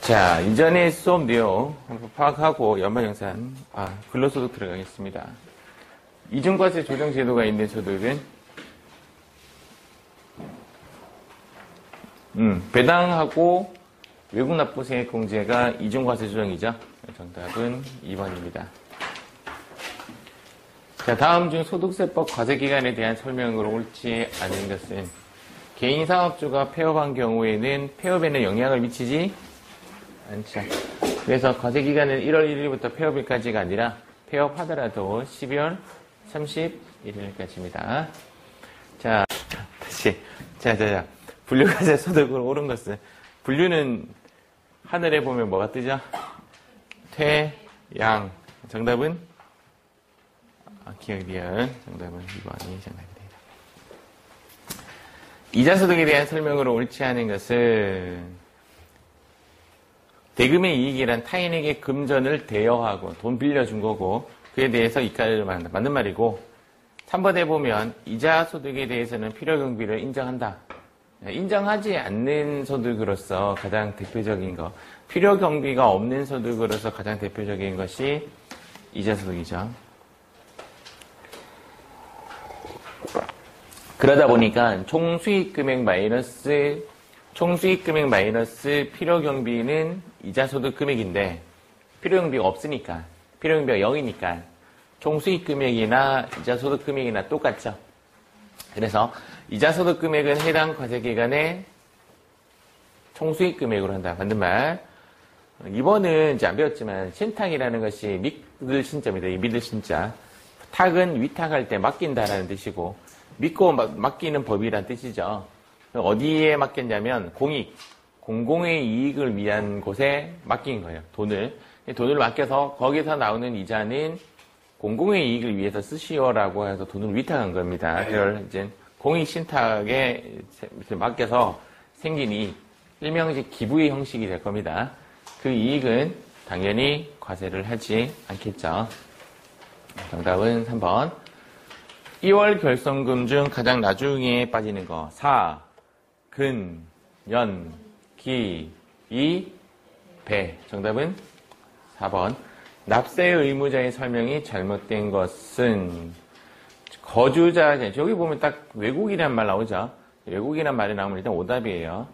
자, 이전의 수업 내용 한번 파악하고 연말정산, 근로소득 들어가겠습니다. 이중과세 조정 제도가 있는 소득은 배당하고 외국 납부세액 공제가 이중과세 조정이죠. 정답은 2번입니다. 자, 다음 중 소득세법 과세기간에 대한 설명으로 옳지 않은 것은 개인사업주가 폐업한 경우에는 폐업에는 영향을 미치지 않죠. 그래서 과세기간은 1월 1일부터 폐업일까지가 아니라 폐업하더라도 12월 31일까지입니다. 자, 다시. 자. 분류과세 소득으로 옳은 것은, 분류는 하늘에 보면 뭐가 뜨죠? 퇴양. 정답은? 기억리얼. 정답은 2번이 정답입니다. 이자소득에 대한 설명으로 옳지 않은 것은, 대금의 이익이란 타인에게 금전을 대여하고 돈 빌려준 거고, 그에 대해서 이가를 말한다. 맞는 말이고, 3번에 보면 이자소득에 대해서는 필요경비를 인정한다. 인정하지 않는 소득으로서 가장 대표적인 거, 필요경비가 없는 소득으로서 가장 대표적인 것이 이자소득이죠. 그러다 보니까 총수익금액 마이너스 필요경비는 이자소득 금액인데, 필요경비가 없으니까, 필요경비가 0이니까 총수익금액이나 이자소득 금액이나 똑같죠. 그래서 이자소득 금액은 해당 과세기간에 총수익금액으로 한다. 맞는 말. 2번은 이제 안 배웠지만 신탁이라는 것이 믿을 신자입니다. 이 믿을 신자. 탁은 위탁할 때 맡긴다라는 뜻이고, 믿고 맡기는 법이라는 뜻이죠. 어디에 맡겼냐면 공공의 이익을 위한 곳에 맡긴 거예요. 돈을 맡겨서 거기서 나오는 이자는 공공의 이익을 위해서 쓰시오라고 해서 돈을 위탁한 겁니다. 그걸 이제 공익신탁에 맡겨서 생긴 이익, 일명식 기부의 형식이 될 겁니다. 그 이익은 당연히 과세를 하지 않겠죠. 정답은 3번. 2월 결손금 중 가장 나중에 빠지는 거. 사, 근, 연, 기, 이, 배. 정답은 4번. 납세 의무자의 설명이 잘못된 것은 거주자, 여기 보면 딱 외국이란 말 나오죠. 외국이란 말이 나오면 일단 오답이에요.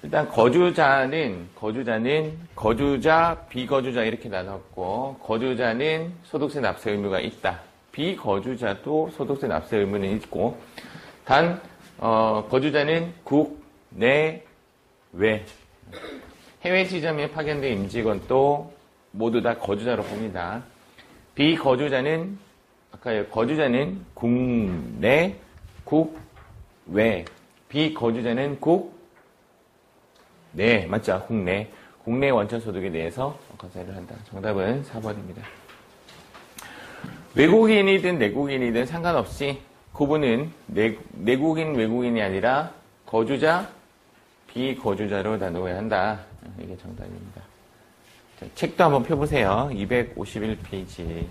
일단 거주자는 거주자, 비거주자 이렇게 나눴고, 거주자는 소득세 납세 의무가 있다. 비거주자도 소득세 납세 의무는 있고, 단 거주자는 국, 내, 외. 해외 지점에 파견된 임직원도 모두 다 거주자로 봅니다. 비거주자는 거주자는 국내, 국외. 비거주자는 국내. 맞죠? 국내 원천소득에 대해서 과세를 한다. 정답은 4번입니다. 외국인이든 내국인이든 상관없이 구분은 내국인, 외국인이 아니라 거주자, 비거주자로 나누어야 한다. 이게 정답입니다. 자, 책도 한번 펴보세요. 251페이지.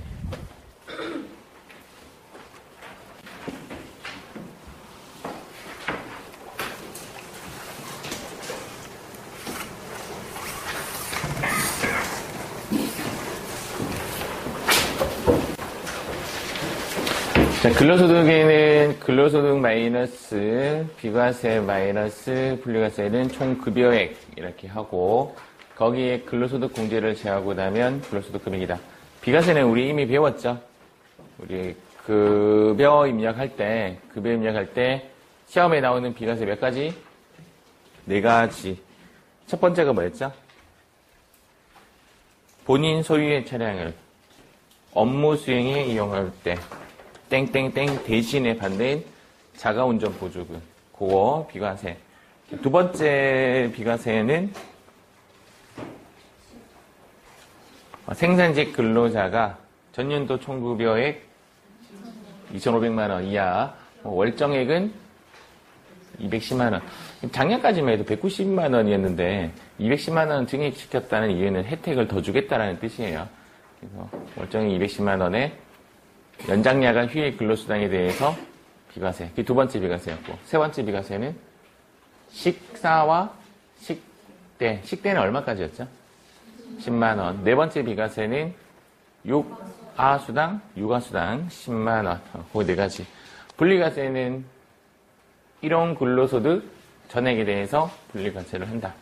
자, 근로소득에는 근로소득 마이너스 비과세 마이너스 분류과세는 총 급여액 이렇게 하고, 거기에 근로소득 공제를 제하고 나면 근로소득 금액이다. 비과세는 우리 이미 배웠죠. 우리 급여 입력할 때 시험에 나오는 비과세 몇 가지? 4가지. 첫 번째가 뭐였죠? 본인 소유의 차량을 업무 수행에 이용할 때 땡땡땡 대신에 받는 자가운전 보조금. 그거 비과세. 두 번째 비과세는 생산직 근로자가 전년도 총급여액 2,500만 원 이하, 월정액은 210만 원. 작년까지만 해도 190만 원이었는데 210만 원 증액시켰다는 이유는 혜택을 더 주겠다라는 뜻이에요. 그래서 월정액 210만 원에 연장야간 휴일 근로수당에 대해서 비과세. 그게 두 번째 비과세였고, 세 번째 비과세는 식사와 식대는 얼마까지였죠? 10만원. 네 번째 비과세는 6아수당 10만원. 그 네 가지. 분리과세는 일용 근로소득 전액에 대해서 분리과세를 한다.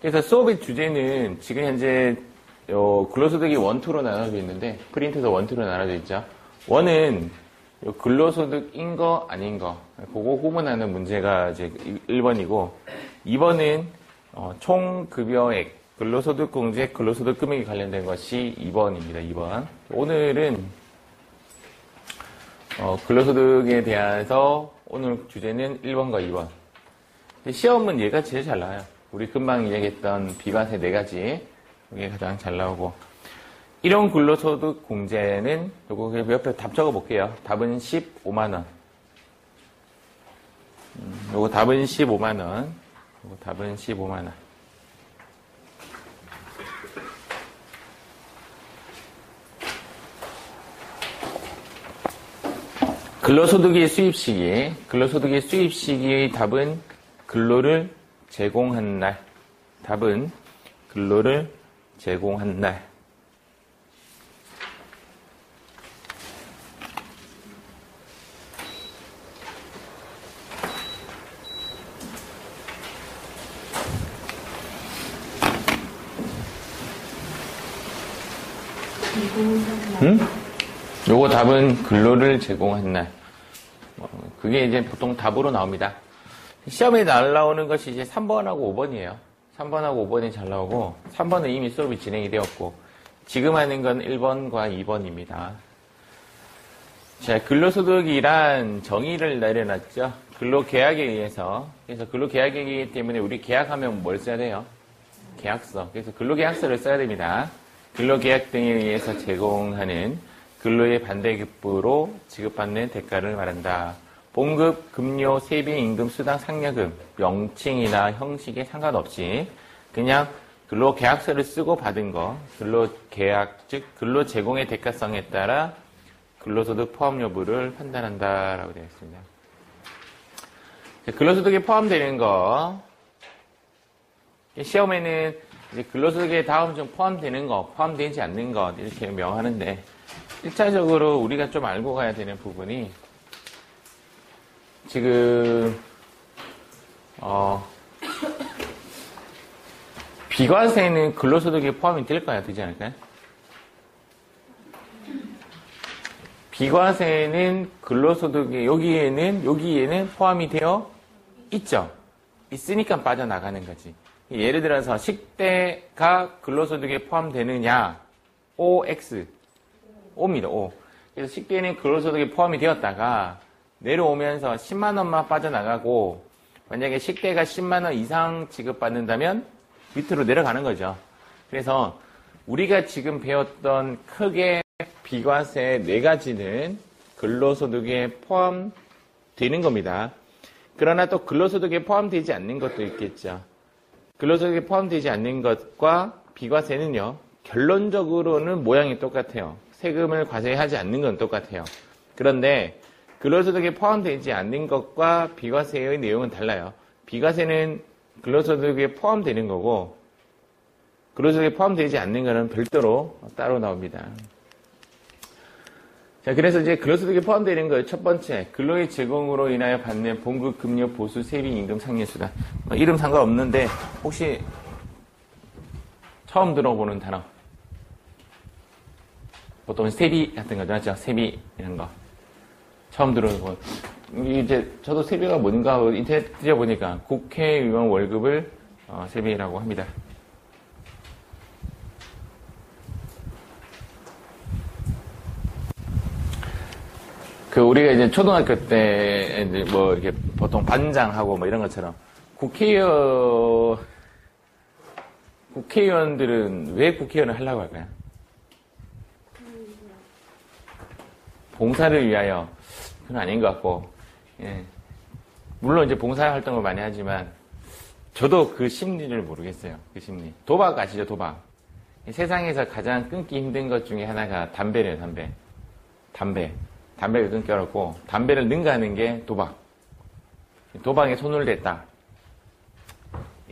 그래서 수업의 주제는 지금 현재 근로소득이 1, 2로 나눠져 있는데, 프린트에서 1, 2로 나눠져 있죠. 1은 근로소득인 거 아닌 거, 그거 구분하는 문제가 이제 1번이고, 2번은 총 급여액, 근로소득 공제, 근로소득 금액이 관련된 것이 2번입니다. 2번. 오늘은 근로소득에 대해서 오늘 주제는 1번과 2번. 시험은 얘가 제일 잘 나와요. 우리 금방 이야기했던 비과세 4가지. 이게 가장 잘 나오고. 일용 근로소득 공제는 요거 옆에 답 적어 볼게요. 답은 15만원. 요거 답은 15만원. 요거 답은 15만원. 근로소득의 수입 시기의 답은 근로를 제공한 날. 답은 근로를 제공한 날. 요거 답은 근로를 제공한 날. 그게 이제 보통 답으로 나옵니다. 시험에 날라오는 것이 이제 3번하고 5번이에요. 3번하고 5번이 잘 나오고, 3번은 이미 수업이 진행이 되었고, 지금 하는 건 1번과 2번입니다. 자, 근로소득이란 정의를 내려놨죠. 근로계약에 의해서. 그래서 근로계약이기 때문에 우리 계약하면 뭘 써야 돼요? 계약서. 그래서 근로계약서를 써야 됩니다. 근로계약 등에 의해서 제공하는 근로의 반대급부로 지급받는 대가를 말한다. 봉급, 급료, 세비, 임금, 수당, 상여금, 명칭이나 형식에 상관없이 그냥 근로계약서를 쓰고 받은 거, 근로계약, 즉 근로 제공의 대가성에 따라 근로소득 포함 여부를 판단한다라고 되어 있습니다. 근로소득에 포함되는 거, 시험에는 이제 근로소득에 다음 중 포함되는 거, 포함되지 않는 것 이렇게 명하는데, 1차적으로 우리가 좀 알고 가야 되는 부분이 지금 비과세는 근로소득에 포함이 될까요? 되지 않을까요? 비과세는 근로소득에 여기에는 포함이 되어 있죠. 있으니까 빠져나가는 거지. 예를 들어서 식대가 근로소득에 포함되느냐? OX. O입니다. O. 그래서 식대는 근로소득에 포함이 되었다가 내려오면서 10만 원만 빠져나가고, 만약에 식대가 10만 원 이상 지급받는다면 밑으로 내려가는 거죠. 그래서 우리가 지금 배웠던 크게 비과세 4가지는 근로소득에 포함되는 겁니다. 그러나 또 근로소득에 포함되지 않는 것도 있겠죠. 근로소득에 포함되지 않는 것과 비과세는요, 결론적으로는 모양이 똑같아요. 세금을 과세하지 않는 건 똑같아요. 그런데 근로소득에 포함되지 않는 것과 비과세의 내용은 달라요. 비과세는 근로소득에 포함되는 거고, 근로소득에 포함되지 않는 것은 별도로 따로 나옵니다. 자, 그래서 이제 근로소득에 포함되는 거 첫 번째, 근로의 제공으로 인하여 받는 봉급, 급료, 보수, 세비, 임금, 상여수당. 이름 상관없는데 혹시 처음 들어보는 단어? 보통 세비 같은 거죠, 맞죠? 세비 이런 거 처음 들어보고, 이제 저도 세비가 뭔가 하고 인터넷 뒤져보니까 국회의원 월급을 세비라고 합니다. 우리가 이제 초등학교 때 이제 뭐 이렇게 보통 반장하고 뭐 이런 것처럼 국회의원들은 왜 국회의원을 하려고 할까요? 봉사를 위하여. 그건 아닌 것 같고, 예. 물론 이제 봉사활동을 많이 하지만 저도 그 심리를 모르겠어요. 그 심리. 도박 아시죠? 도박. 세상에서 가장 끊기 힘든 것 중에 하나가 담배래요. 담배를 끊겨놓고 담배를 능가하는 게 도박. 도박에 손을 댔다.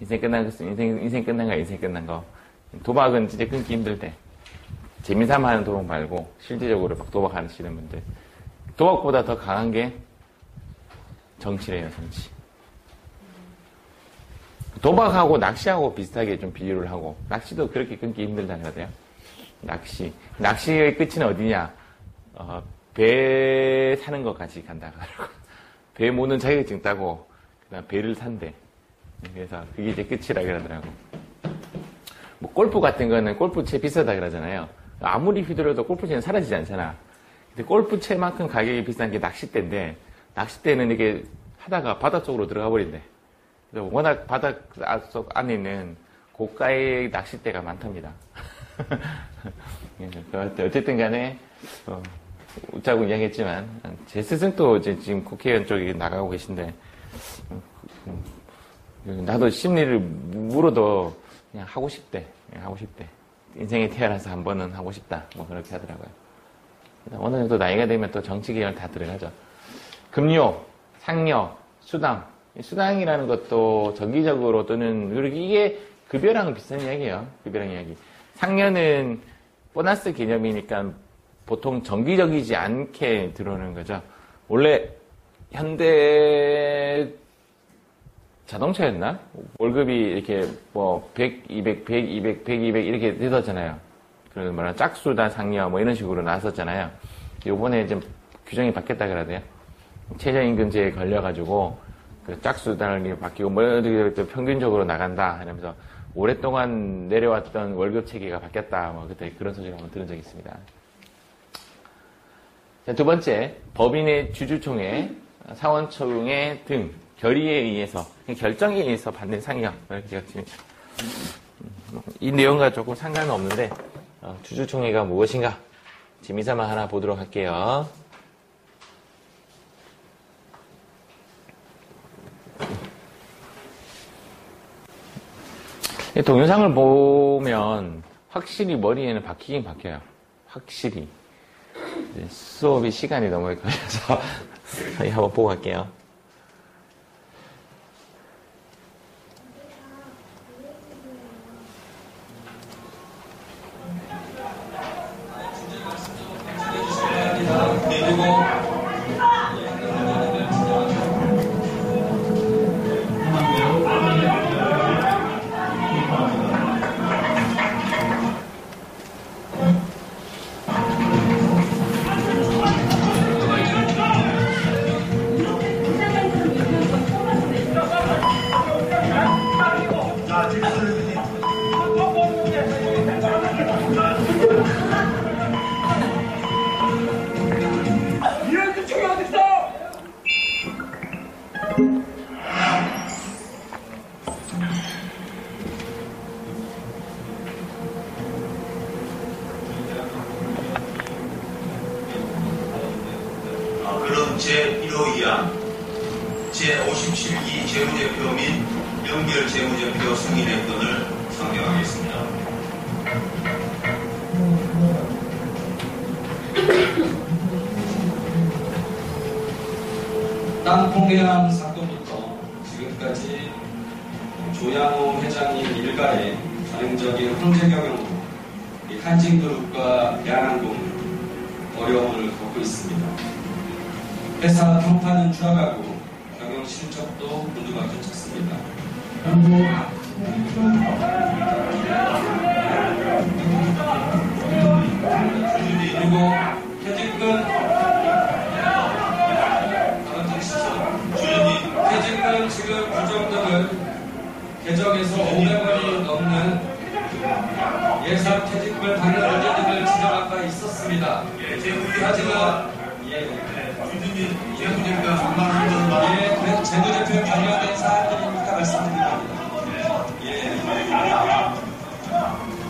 인생 끝난 거, 인생 끝난 거, 인생 끝난 거. 도박은 진짜 끊기 힘들 때. 재미삼아 하는 도박 말고, 실질적으로 막 도박하시는 분들. 도박보다 더 강한 게 정치래요, 정치. 도박하고 낚시하고 비슷하게 좀 비유를 하고, 낚시도 그렇게 끊기 힘들다는 거예요. 낚시. 낚시의 끝은 어디냐? 배 사는 것까지 간다. 배 모는 자격증 따고, 그다음 배를 산대. 그래서 그게 이제 끝이라 그러더라고. 뭐 골프 같은 거는 골프채 비싸다 그러잖아요. 아무리 휘둘러도 골프채는 사라지지 않잖아. 근데 골프채만큼 가격이 비싼 게 낚싯대인데, 낚싯대는 이게 하다가 바다 쪽으로 들어가 버린대. 워낙 바다 속 안에는 고가의 낚싯대가 많답니다. 어쨌든 간에, 웃자고 이야기했지만, 제 스승도 이제 지금 국회의원 쪽에 나가고 계신데, 나도 심리를 물어도 그냥 하고 싶대. 하고 싶대. 인생에 태어나서 한 번은 하고 싶다. 뭐 그렇게 하더라고요. 어느 정도 나이가 되면 또 정치 계열 다 들어가죠. 급료, 상여, 수당. 수당이라는 것도 정기적으로 또는, 그리고 이게 급여랑 비슷한 이야기예요. 급여랑 이야기. 상여는 보너스 개념이니까 보통 정기적이지 않게 들어오는 거죠. 원래 현대 자동차였나? 월급이 이렇게 뭐 100, 200, 100, 200, 100, 200 이렇게 되었잖아요. 그래서 뭐라 짝수다 상여 뭐 이런 식으로 나왔었잖아요. 요번에 좀 규정이 바뀌었다 그러대요. 최저임금제에 걸려가지고 그 짝수단이 바뀌고 뭐 평균적으로 나간다 이러면서 오랫동안 내려왔던 월급 체계가 바뀌었다. 뭐 그때 그런 소식을 한번 들은 적이 있습니다. 자, 두 번째, 법인의 주주총회, 사원총회 등 결의에 의해서, 결정에 의해서 받는 상여. 이 내용과 조금 상관은 없는데, 주주총회가 무엇인가? 재미삼아 하나 보도록 할게요. 동영상을 보면 확실히 머리에는 박히긴 박혀요. 확실히. 수업이 시간이 너무 걸려서 한번 보고 갈게요. 그럼 제1호 2항 제57기 재무제표 및 연결 재무제표 승인의 건을 상정하겠습니다. 땅콩계약 사건부터 지금까지 조양호 회장님 일가의 전형적인 황제 경영으로 한진그룹과 대한항공은 어려움을 겪고 있습니다. 회사 평판은 추락하고 경영 실적도 곤두박질 쳤습니다. 그리고 퇴직금 지급 규정 등을 개정해서 500원이 넘는 예상 퇴직금 받는 문제 등을 지적한 바 있었습니다. 하지만 재무제표에 관련된 사안들이니까 말씀드립니다.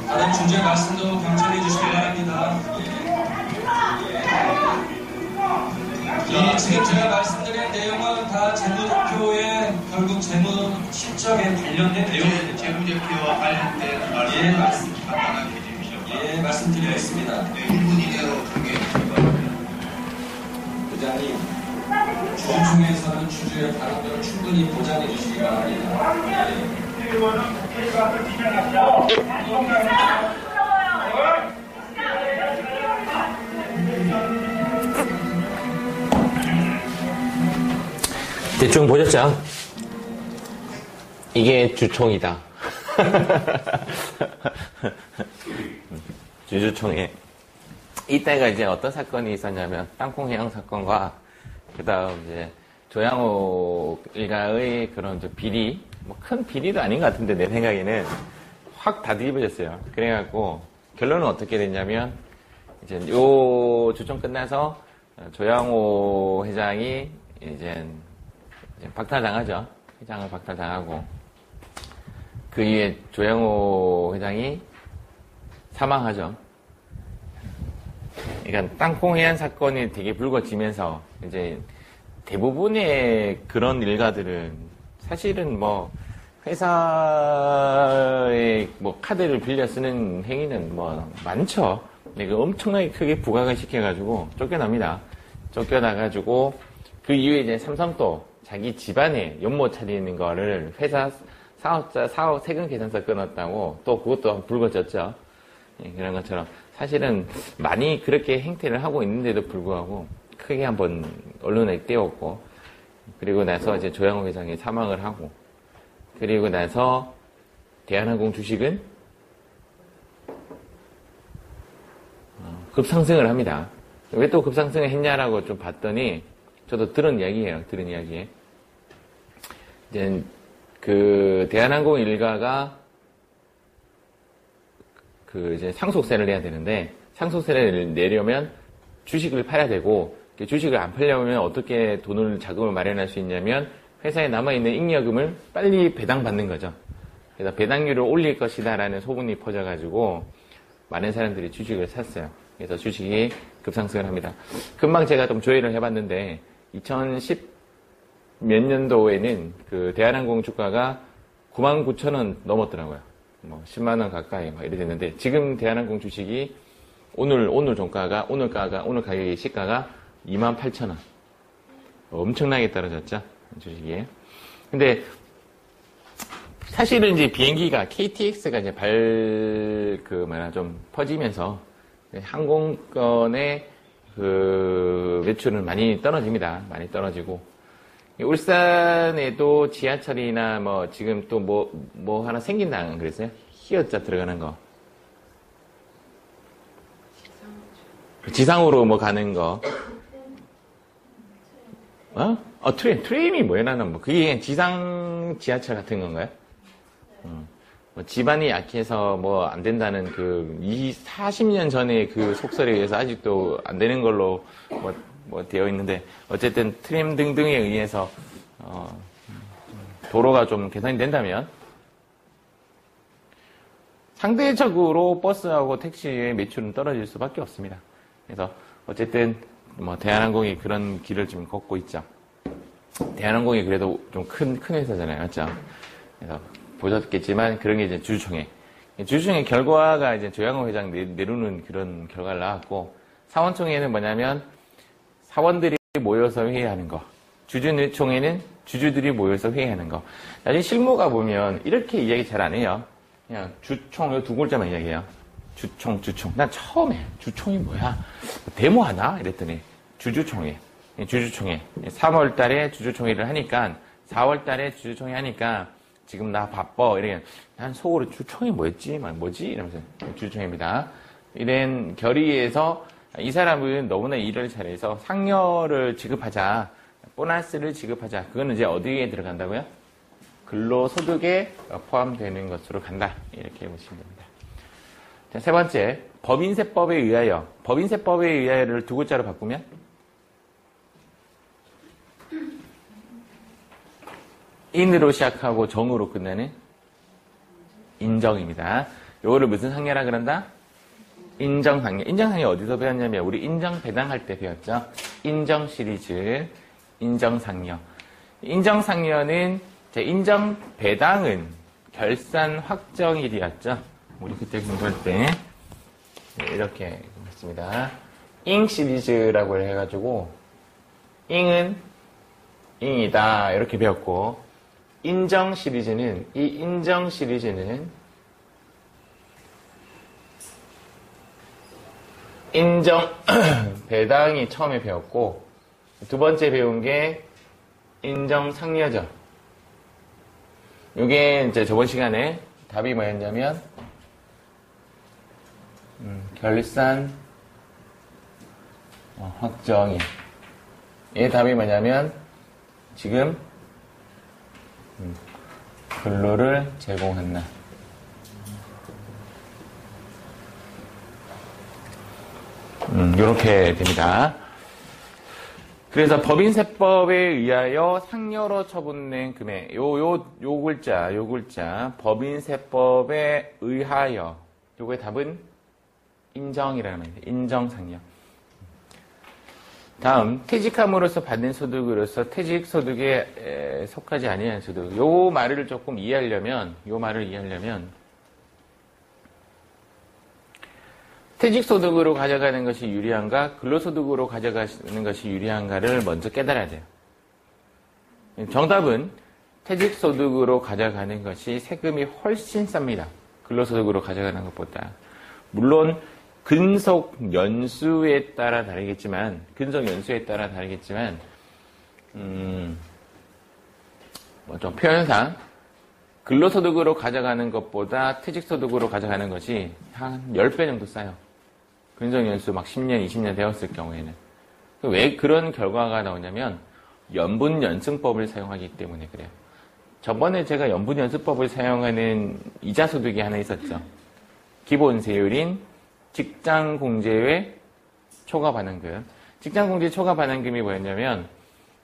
다른 주제 말씀도 경청해 주시기 바랍니다. 지금 제가 말씀드린 내용은 다 재무제표의 결국 재무 실적에 관련된 내용입니다. 재무제표와 관련된 말씀 간단하게 해주십시오. 말씀드리겠습니다. 1분 이내로 소개해 부장님, 주주총회에서는 주주의 발언들을 충분히 보장해 주시기 바랍니다. 대충 보셨죠? 이게 주총이다. 주주총회. 이때가 이제 어떤 사건이 있었냐면 땅콩 해양 사건과 그다음 이제 조양호 일가의 그런 비리, 뭐 큰 비리도 아닌 것 같은데 내 생각에는 확 다 뒤집어졌어요. 그래갖고 결론은 어떻게 됐냐면 이제 요 주총 끝나서 조양호 회장이 이제 박탈당하죠. 회장을 박탈당하고 그 이후에 조양호 회장이 사망하죠. 그러니까 땅콩 해안 사건이 되게 불거지면서 이제 대부분의 그런 일가들은 사실은 뭐 회사의 뭐 카드를 빌려 쓰는 행위는 뭐 많죠. 근데 그 엄청나게 크게 부각을 시켜가지고 쫓겨납니다. 쫓겨나가지고 그 이후에 이제 삼성도 자기 집안에 연못 차리는 거를 회사 사업 세금 계산서 끊었다고 또 그것도 불거졌죠. 예, 그런 것처럼 사실은 많이 그렇게 행태를 하고 있는데도 불구하고 크게 한번 언론에 띄웠고 그리고 나서 이제 조양호 회장이 사망을 하고 그리고 나서 대한항공 주식은 급상승을 합니다. 왜 또 급상승을 했냐라고 좀 봤더니 저도 들은 이야기예요. 이제 그 대한항공 일가가 그 이제 상속세를 내야 되는데 상속세를 내려면 주식을 팔아야 되고 주식을 안 팔려면 어떻게 자금을 마련할 수 있냐면 회사에 남아있는 잉여금을 빨리 배당받는 거죠. 그래서 배당률을 올릴 것이다라는 소문이 퍼져가지고 많은 사람들이 주식을 샀어요. 그래서 주식이 급상승을 합니다. 금방 제가 좀 조회를 해봤는데 2010 몇 년도에는 그 대한항공 주가가 99,000원 넘었더라고요. 뭐 10만 원 가까이 막 이래 됐는데 지금 대한항공 주식이 오늘 가격의 시가가 28,000원. 엄청나게 떨어졌죠. 주식이. 근데 사실은 이제 비행기가 KTX가 이제 좀 퍼지면서 항공권의 그 매출은 많이 떨어집니다. 많이 떨어지고. 울산에도 지하철이나 뭐 지금 또 뭐 하나 생긴다는 그랬어요? 히어자 들어가는 거. 지상으로 뭐 가는 거. 트램이 뭐야, 나는 뭐. 그게 지상 지하철 같은 건가요? 뭐 집안이 약해서 뭐 안 된다는 40년 전에 그 속설에 의해서 아직도 안 되는 걸로 뭐 되어 있는데, 어쨌든 트램 등등에 의해서, 도로가 좀 개선이 된다면, 상대적으로 버스하고 택시의 매출은 떨어질 수밖에 없습니다. 그래서 어쨌든 뭐 대한항공이 그런 길을 지금 걷고 있죠. 대한항공이 그래도 좀 큰 회사잖아요, 맞죠? 그래서 보셨겠지만 그런 게 이제 주주총회 결과가 이제 조양호 회장 내루는 그런 결과를 나왔고, 사원총회는 뭐냐면 사원들이 모여서 회의하는 거, 주주총회는 주주들이 모여서 회의하는 거. 나중에 실무가 보면 이렇게 이야기 잘 안 해요. 그냥 주총, 두 글자만 이야기해요. 주총. 난 처음에 주총이 뭐야? 데모하나? 이랬더니 주주총회. 3월 달에 주주총회를 하니까 4월 달에 주주총회 하니까 지금 나 바빠. 이래. 난 속으로 주총이 뭐였지? 뭐지? 이러면서 주주총회입니다. 이런 결의에서 이 사람은 너무나 일을 잘해서 상여를 지급하자. 보너스를 지급하자. 그거는 이제 어디에 들어간다고요? 근로소득에 포함되는 것으로 간다. 이렇게 보시면 됩니다. 자, 세 번째, 법인세법에 의하여. 법인세법에 의하여를 두 글자로 바꾸면? 인으로 시작하고 정으로 끝나는 인정입니다. 요거를 무슨 상여라 그런다? 인정상여. 인정상여 어디서 배웠냐면 우리 인정배당할 때 배웠죠. 인정 시리즈, 인정상여. 인정상여는 인정배당은 결산 확정일이었죠. 우리 그때 공부할 때 이렇게 했습니다. 잉 시리즈라고 해가지고 잉은 잉이다 이렇게 배웠고, 인정 시리즈는, 이 인정 시리즈는 인정 배당이 처음에 배웠고, 두 번째 배운 게 인정 상여죠. 요게 이제 저번 시간에 답이 뭐였냐면, 결산 확정이. 얘 답이 뭐냐면, 지금 근로를 제공한다. 요렇게 됩니다. 그래서 법인세법에 의하여 상여로 처분된 금액, 요 글자, 법인세법에 의하여, 요거의 답은 인정이라는 말입니다. 인정상여. 다음, 퇴직함으로써 받는 소득으로서 퇴직소득에 속하지 아니한 소득. 요 말을 조금 이해하려면, 퇴직소득으로 가져가는 것이 유리한가, 근로소득으로 가져가는 것이 유리한가를 먼저 깨달아야 돼요. 정답은 퇴직소득으로 가져가는 것이 세금이 훨씬 쌉니다. 근로소득으로 가져가는 것보다. 물론 근속 연수에 따라 다르겠지만, 좀 표현상 근로소득으로 가져가는 것보다 퇴직소득으로 가져가는 것이 한 10배 정도 싸요. 근속연수 막 10년, 20년 되었을 경우에는. 왜 그런 결과가 나오냐면 연분연승법을 사용하기 때문에 그래요. 저번에 제가 연분연승법을 사용하는 이자소득이 하나 있었죠. 기본세율인 직장공제외 초과반환금. 직장공제 초과반환금이 뭐였냐면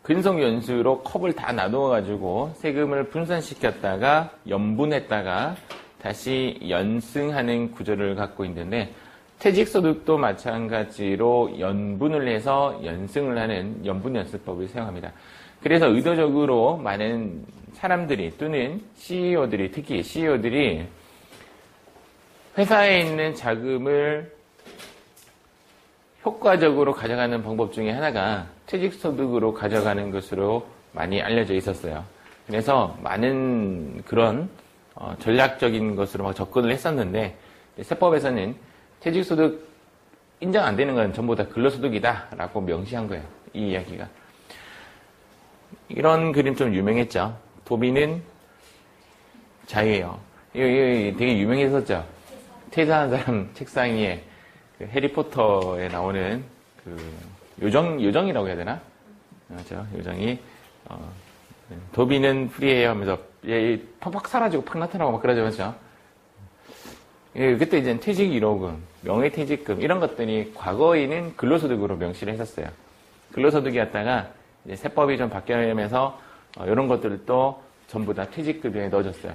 근속연수로 컵을 다 나누어가지고 세금을 분산시켰다가 연분했다가 다시 연승하는 구조를 갖고 있는데, 퇴직소득도 마찬가지로 연분을 해서 연승을 하는 연분연수법을 사용합니다. 그래서 의도적으로 많은 사람들이 또는 CEO들이, 특히 CEO들이 회사에 있는 자금을 효과적으로 가져가는 방법 중에 하나가 퇴직소득으로 가져가는 것으로 많이 알려져 있었어요. 그래서 많은 그런 전략적인 것으로 막 접근을 했었는데, 세법에서는 퇴직소득 인정 안 되는 건 전부 다 근로소득이다 라고 명시한 거예요. 이 이야기가. 이런 그림 좀 유명했죠. 도비는 자유예요. 이거 되게 유명했었죠. 퇴사한 사람 책상 위에 그 해리포터에 나오는 그 요정이라고 해야 되나? 맞죠? 요정이 도비는 프리해요 하면서 얘 팍팍 사라지고 팍 나타나고 막 그러죠. 맞죠? 그때 이제 퇴직 1호금, 명예퇴직금 이런 것들이 과거에는 근로소득으로 명시를 했었어요. 근로소득이었다가 이제 세법이 좀 바뀌면서 이런 것들도 전부 다 퇴직급여에 넣어줬어요.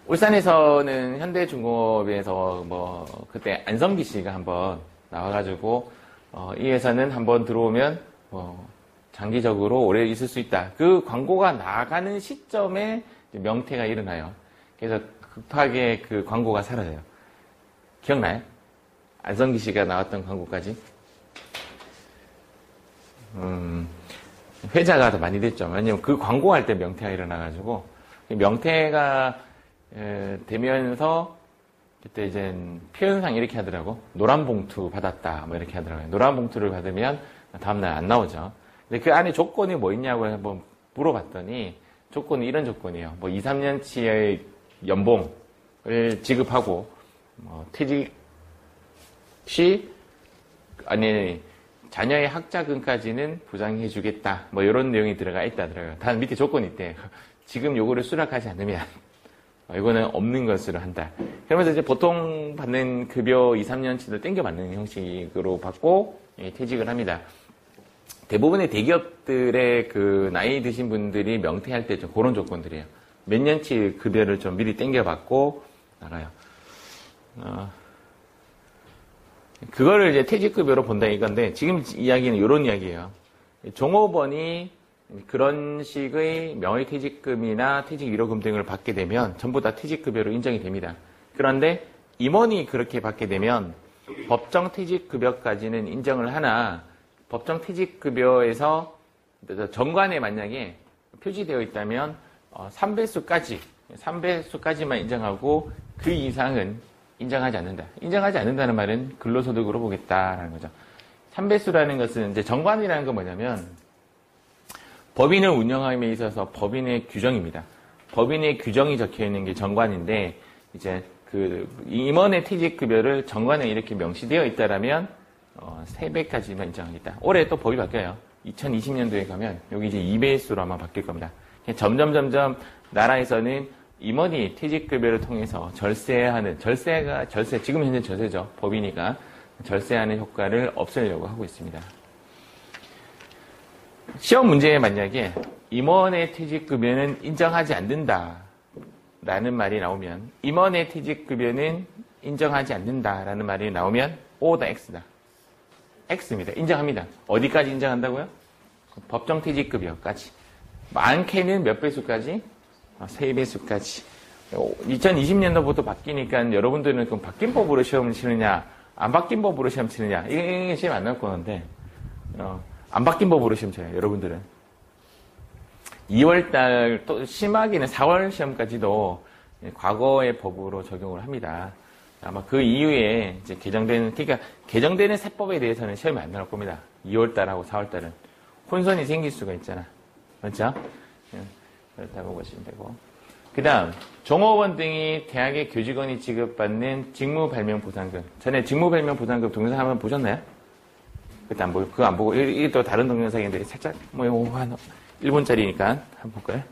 울산에서는 현대중공업에서 그때 안성기 씨가 한번 나와가지고 이 회사는 한번 들어오면 장기적으로 오래 있을 수 있다. 그 광고가 나가는 시점에 명퇴가 일어나요. 그래서 급하게 그 광고가 사라져요. 기억나요? 안성기 씨가 나왔던 광고까지. 회자가 더 많이 됐죠. 왜냐면 그 광고할 때 명퇴가 일어나가지고, 명퇴가 되면서 그때 이제 표현상 이렇게 하더라고. 노란 봉투 받았다. 뭐 이렇게 하더라고요. 노란 봉투를 받으면 다음날 안 나오죠. 근데 그 안에 조건이 뭐 있냐고 한번 물어봤더니, 조건이 이런 조건이에요. 2, 3년치의 연봉을 지급하고, 퇴직 시, 자녀의 학자금까지는 보장해주겠다. 이런 내용이 들어가 있다더라고요. 단 밑에 조건이 있대. 지금 요거를 수락하지 않으면, 이거는 없는 것으로 한다. 그러면서 이제 보통 받는 급여 2, 3년치를 땡겨받는 형식으로 받고, 퇴직을 합니다. 대부분의 대기업들의 그 나이 드신 분들이 명퇴할 때 좀 그런 조건들이에요. 몇 년치 급여를 좀 미리 땡겨받고 나가요. 그거를 이제 퇴직급여로 본다 이건데, 지금 이야기는 이런 이야기예요. 종업원이 그런 식의 명예퇴직금이나 퇴직 위로금 등을 받게 되면 전부 다 퇴직급여로 인정이 됩니다. 그런데 임원이 그렇게 받게 되면 법정 퇴직급여까지는 인정을 하나, 법정 퇴직급여에서 정관에 만약에 표시되어 있다면 3배수까지만 인정하고 그 이상은 인정하지 않는다. 인정하지 않는다는 말은 근로소득으로 보겠다라는 거죠. 3배수라는 것은 이제 정관이라는 건 뭐냐면 법인을 운영함에 있어서 법인의 규정입니다. 법인의 규정이 적혀 있는 게 정관인데 이제 그 임원의 퇴직급여를 정관에 이렇게 명시되어 있다라면 3배까지만 인정하겠다. 올해 또 법이 바뀌어요. 2020년도에 가면 여기 이제 2배수로 아마 바뀔 겁니다. 점점 나라에서는 임원이 퇴직급여를 통해서 절세하는 절세 지금 현재 절세죠. 법이니까 절세하는 효과를 없애려고 하고 있습니다. 시험 문제에 만약에 임원의 퇴직급여는 인정하지 않는다라는 말이 나오면 임원의 퇴직급여는 인정하지 않는다라는 말이 나오면 O다 X다. X입니다. 인정합니다. 어디까지 인정한다고요? 법정 퇴직급여까지. 많게는 몇 배수까지? 3배수까지. 2020년도부터 바뀌니까 여러분들은 그럼 바뀐 법으로 시험을 치느냐, 안 바뀐 법으로 시험 치느냐, 이게 시험 안 나올 거는데, 안 바뀐 법으로 시험 쳐요, 여러분들은. 2월달, 또 심하게는 4월 시험까지도 과거의 법으로 적용을 합니다. 아마 그 이후에 이제 개정되는 세법에 대해서는 시험이 안 나올 겁니다. 2월달하고 4월달은. 혼선이 생길 수가 있잖아. 그렇죠? 그렇다고 보시면 되고. 그 다음, 종업원 등이 대학의 교직원이 지급받는 직무발명보상금. 전에 직무발명보상금 동영상 한번 보셨나요? 그때 안 보고, 그거 안 보고, 이게 또 다른 동영상인데 살짝, 한 1분짜리니까 한번 볼까요?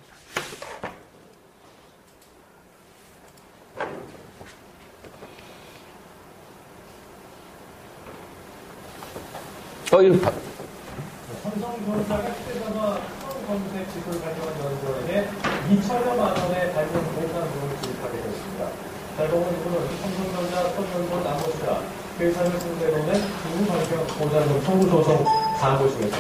이거 삼성전자가 휴대전화 검색직을 발명한 연구원에게 2천여만 원의 발명 보상금을 지급하게 됐습니다. 발명은 이분은 삼성전자 천연돈 나머지가 회사를 상대로는 직무발명 보상금 청구 소송 사고 중에서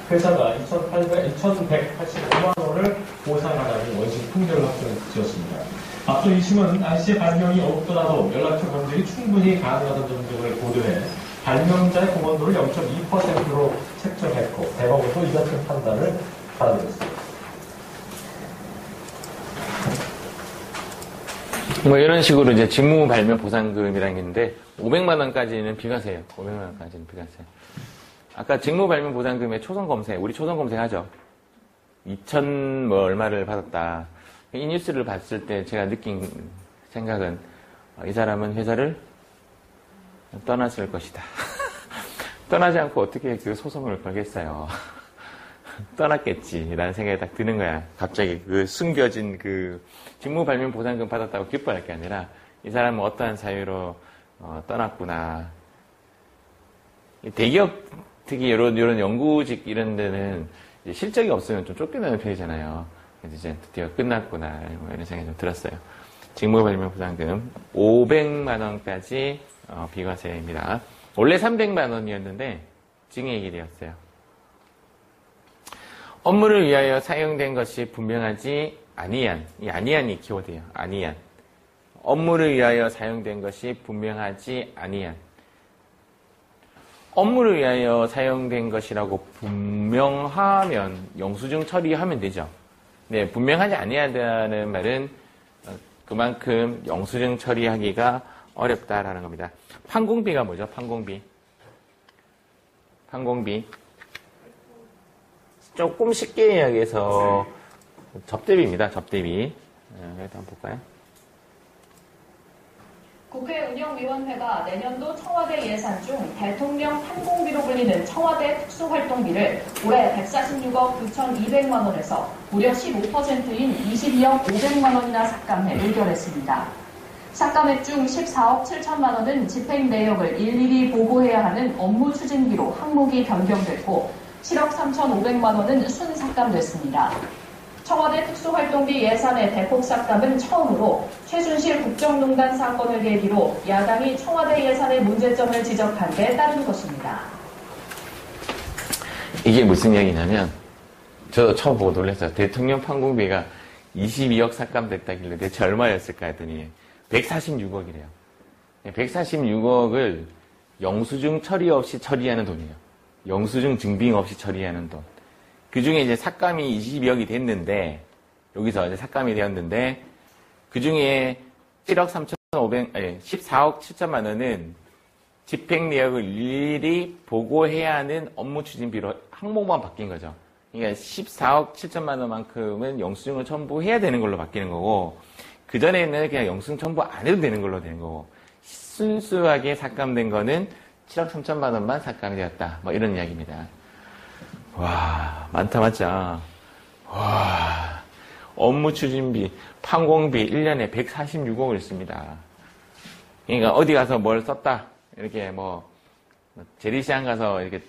회사가 2,185만 원을 보상하라는 원심 통계를 확정지었습니다. 앞서 2심은 IC의 발명이 없더라도 연락처 검색이 충분히 가능하다는 점 등을 고려해 발명자의 공헌도를 0.2%로 책정했고 대법원도 이 같은 판단을 받아들였습니다. 이런 식으로 이제 직무 발명 보상금이라는 게 있는데 500만 원까지는 비과세예요. 500만 원까지는 비과세. 아까 직무 발명 보상금의 초성 검색, 우리 초성 검색하죠. 2천 얼마를 받았다. 이 뉴스를 봤을 때 제가 느낀 생각은 이 사람은 회사를 떠났을 것이다. 떠나지 않고 어떻게 그 소송을 걸겠어요. 떠났겠지. 라는 생각이 딱 드는 거야. 갑자기 그 숨겨진 그 직무 발명 보상금 받았다고 기뻐할 게 아니라 이 사람은 어떠한 사유로 떠났구나. 대기업 특히 이런 연구직 이런 데는 이제 실적이 없으면 좀 쫓겨나는 편이잖아요. 그래서 이제 드디어 끝났구나. 이런 생각이 좀 들었어요. 직무 발명 보상금 500만 원까지 비과세입니다. 원래 300만 원이었는데 증액이 되었어요. 업무를 위하여 사용된 것이 분명하지 아니한, 이 아니한이 키워드예요. 아니한. 업무를 위하여 사용된 것이 분명하지 아니한. 업무를 위하여 사용된 것이라고 분명하면 영수증 처리하면 되죠. 네, 분명하지 아니하다는 말은 그만큼 영수증 처리하기가 어렵다라는 겁니다. 판공비가 뭐죠? 판공비. 조금 쉽게 이야기해서 접대비입니다. 접대비. 여기도 한번 볼까요? 국회 운영위원회가 내년도 청와대 예산 중 대통령 판공비로 불리는 청와대 특수활동비를 올해 146억 9,200만 원에서 무려 15%인 22억 500만 원이나 삭감해 의결했습니다. 삭감액 중 14억 7천만 원은 집행 내역을 일일이 보고해야 하는 업무 추진비로 항목이 변경됐고 7억 3,500만 원은 순삭감됐습니다. 청와대 특수활동비 예산의 대폭 삭감은 처음으로 최순실 국정농단 사건을 계기로 야당이 청와대 예산의 문제점을 지적한 데 따른 것입니다. 이게 무슨 얘기냐면 저도 처음 보고 놀랐어요. 대통령 판공비가 22억 삭감됐다길래 대체 얼마였을까 했더니 146억이래요. 146억을 영수증 처리 없이 처리하는 돈이에요. 영수증 증빙 없이 처리하는 돈. 그 중에 이제 삭감이 22억이 됐는데, 여기서 이제 삭감이 되었는데, 그 중에 14억 7천만 원은 집행 내역을 일일이 보고해야 하는 업무 추진비로 항목만 바뀐 거죠. 그러니까 14억 7천만 원만큼은 영수증을 첨부해야 되는 걸로 바뀌는 거고, 그전에는 그냥 영수증 첨부 안 해도 되는 걸로 되는 거고, 순수하게 삭감된 거는 7억 3천만 원만 삭감이 되었다. 뭐 이런 이야기입니다. 와, 많다, 맞죠? 와, 업무 추진비, 판공비 1년에 146억을 씁니다. 그러니까 어디 가서 뭘 썼다. 이렇게 뭐, 재래시장 가서 이렇게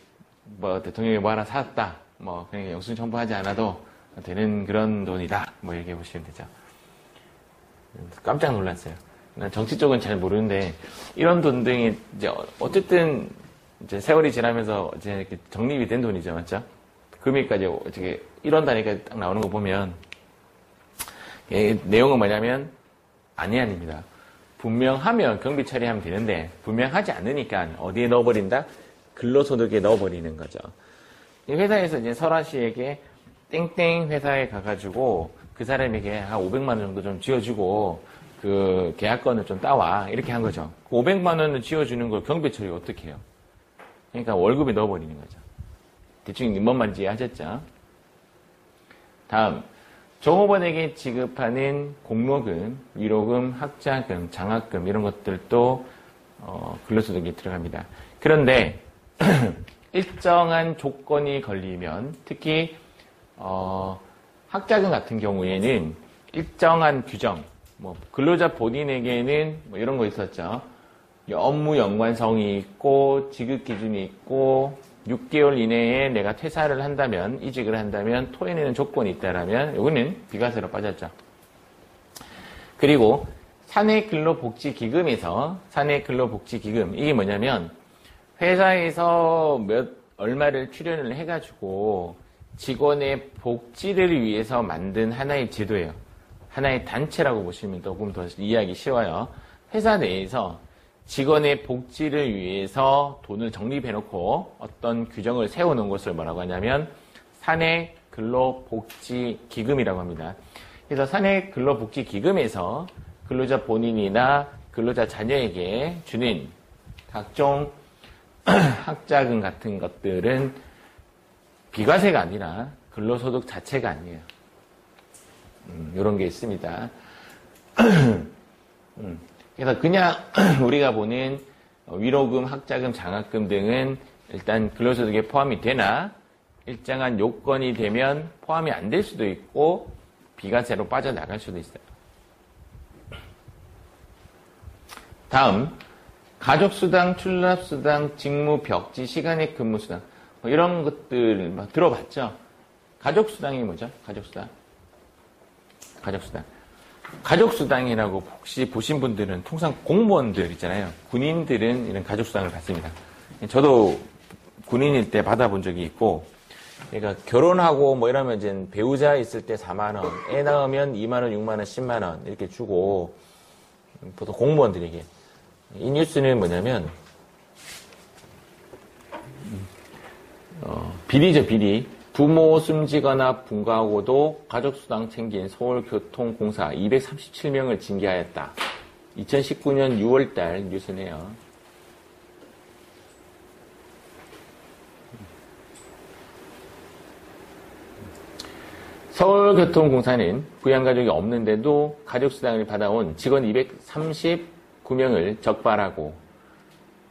뭐 대통령이 뭐 하나 사왔다. 뭐, 그냥 영수증 첨부하지 않아도 되는 그런 돈이다. 뭐 이렇게 보시면 되죠. 깜짝 놀랐어요. 난 정치 쪽은 잘 모르는데, 이런 돈 등이 이제 어쨌든 이제 세월이 지나면서 이제 이렇게 적립이 된 돈이죠. 맞죠? 금액까지 어떻게 이런 단위까지 딱 나오는 거 보면, 내용은 뭐냐면, 아닙니다. 분명하면 경비 처리하면 되는데, 분명하지 않으니까 어디에 넣어버린다? 근로소득에 넣어버리는 거죠. 회사에서 이제 설아 씨에게 땡땡 회사에 가가지고 그 사람에게 한 500만 원 정도 좀 쥐어주고 그 계약건을 좀 따와. 이렇게 한 거죠. 그 500만 원을 쥐어주는 걸 경비 처리 어떻게 해요? 그러니까 월급에 넣어버리는 거죠. 대충 뭔 말인지 이해하셨죠? 다음. 종업원에게 지급하는 공로금, 위로금, 학자금, 장학금 이런 것들도 근로소득에 들어갑니다. 그런데 일정한 조건이 걸리면 특히 학자금 같은 경우에는 일정한 규정, 뭐 근로자 본인에게는 뭐 이런 거 있었죠. 업무 연관성이 있고 지급 기준이 있고 6개월 이내에 내가 퇴사를 한다면, 이직을 한다면 토해내는 조건이 있다라면 이거는 비과세로 빠졌죠. 그리고 사내근로복지기금에서 사내근로복지기금, 이게 뭐냐면 회사에서 얼마를 출연을 해가지고 직원의 복지를 위해서 만든 하나의 제도예요. 하나의 단체라고 보시면 조금 더 이해하기 쉬워요. 회사 내에서 직원의 복지를 위해서 돈을 적립해놓고 어떤 규정을 세워놓은 것을 뭐라고 하냐면 사내근로복지기금이라고 합니다. 그래서 사내근로복지기금에서 근로자 본인이나 근로자 자녀에게 주는 각종 학자금 같은 것들은 비과세가 아니라 근로소득 자체가 아니에요. 이런 게 있습니다. 그래서 그냥 우리가 보는 위로금, 학자금, 장학금 등은 일단 근로소득에 포함이 되나 일정한 요건이 되면 포함이 안 될 수도 있고 비과세로 빠져나갈 수도 있어요. 다음, 가족수당, 출납수당, 직무, 벽지, 시간의 근무수당 뭐 이런 것들 막 들어봤죠? 가족수당이 뭐죠? 가족수당. 가족수당이라고 혹시 보신 분들은 통상 공무원들 있잖아요. 군인들은 이런 가족수당을 받습니다. 저도 군인일 때 받아본 적이 있고, 그러니까 결혼하고 뭐 이러면 이제 배우자 있을 때 4만 원, 애 낳으면 2만 원, 6만 원, 10만 원 이렇게 주고 보통 공무원들에게. 이 뉴스는 뭐냐면 비리죠, 비리. 부모 숨지거나 분가하고도 가족수당 챙긴 서울교통공사 237명을 징계하였다. 2019년 6월달 뉴스네요. 서울교통공사는 부양가족이 없는데도 가족수당을 받아온 직원 239명을 적발하고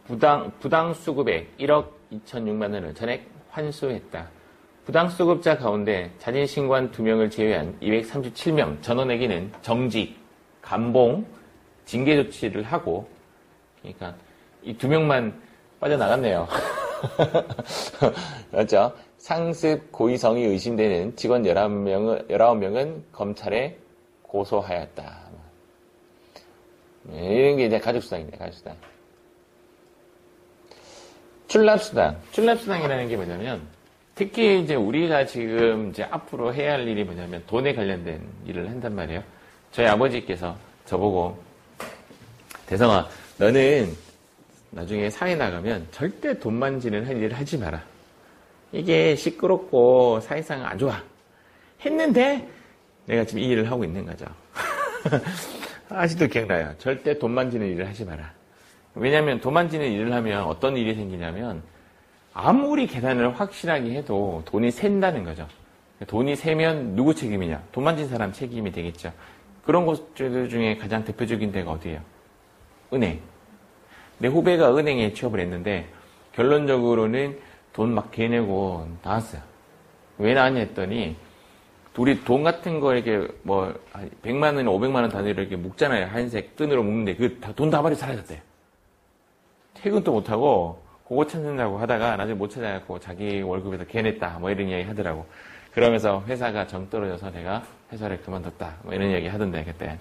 부당 수급액 1억 2,006만 원을 전액 환수했다. 부당수급자 가운데 자진 신고한 2명을 제외한 237명 전원에게는 정직, 감봉, 징계 조치를 하고, 그러니까 이 2명만 빠져나갔네요. 맞죠? 상습 고의성이 의심되는 직원 19명은 검찰에 고소하였다. 이런 게 이제 가족수당입니다, 가족수당. 출납수당이라는 게 뭐냐면, 특히 이제 우리가 지금 이제 앞으로 해야 할 일이 뭐냐면 돈에 관련된 일을 한단 말이에요. 저희 아버지께서 저보고, 대성아, 너는 나중에 사회 나가면 절대 돈 만지는 할 일을 하지 마라. 이게 시끄럽고 사실상 안 좋아. 했는데 내가 지금 이 일을 하고 있는 거죠. 아직도 기억나요. 절대 돈 만지는 일을 하지 마라. 왜냐하면 돈 만지는 일을 하면 어떤 일이 생기냐면 아무리 계산을 확실하게 해도 돈이 샌다는 거죠. 돈이 새면 누구 책임이냐? 돈 만진 사람 책임이 되겠죠. 그런 것들 중에 가장 대표적인 데가 어디예요? 은행. 내 후배가 은행에 취업을 했는데 결론적으로는 돈 막 개내고 나왔어요. 왜 나왔냐 했더니 둘이 돈 같은 거 이렇게 뭐 100만 원, 500만 원 단위로 이렇게 묶잖아요. 한색 끈으로 묶는데 그 돈 다발이 사라졌대요. 퇴근도 못하고 그거 찾는다고 하다가 나중에 못 찾아갖고 자기 월급에서 개냈다 뭐 이런 이야기 하더라고. 그러면서 회사가 정 떨어져서 내가 회사를 그만뒀다 뭐 이런 이야기 하던데 그때.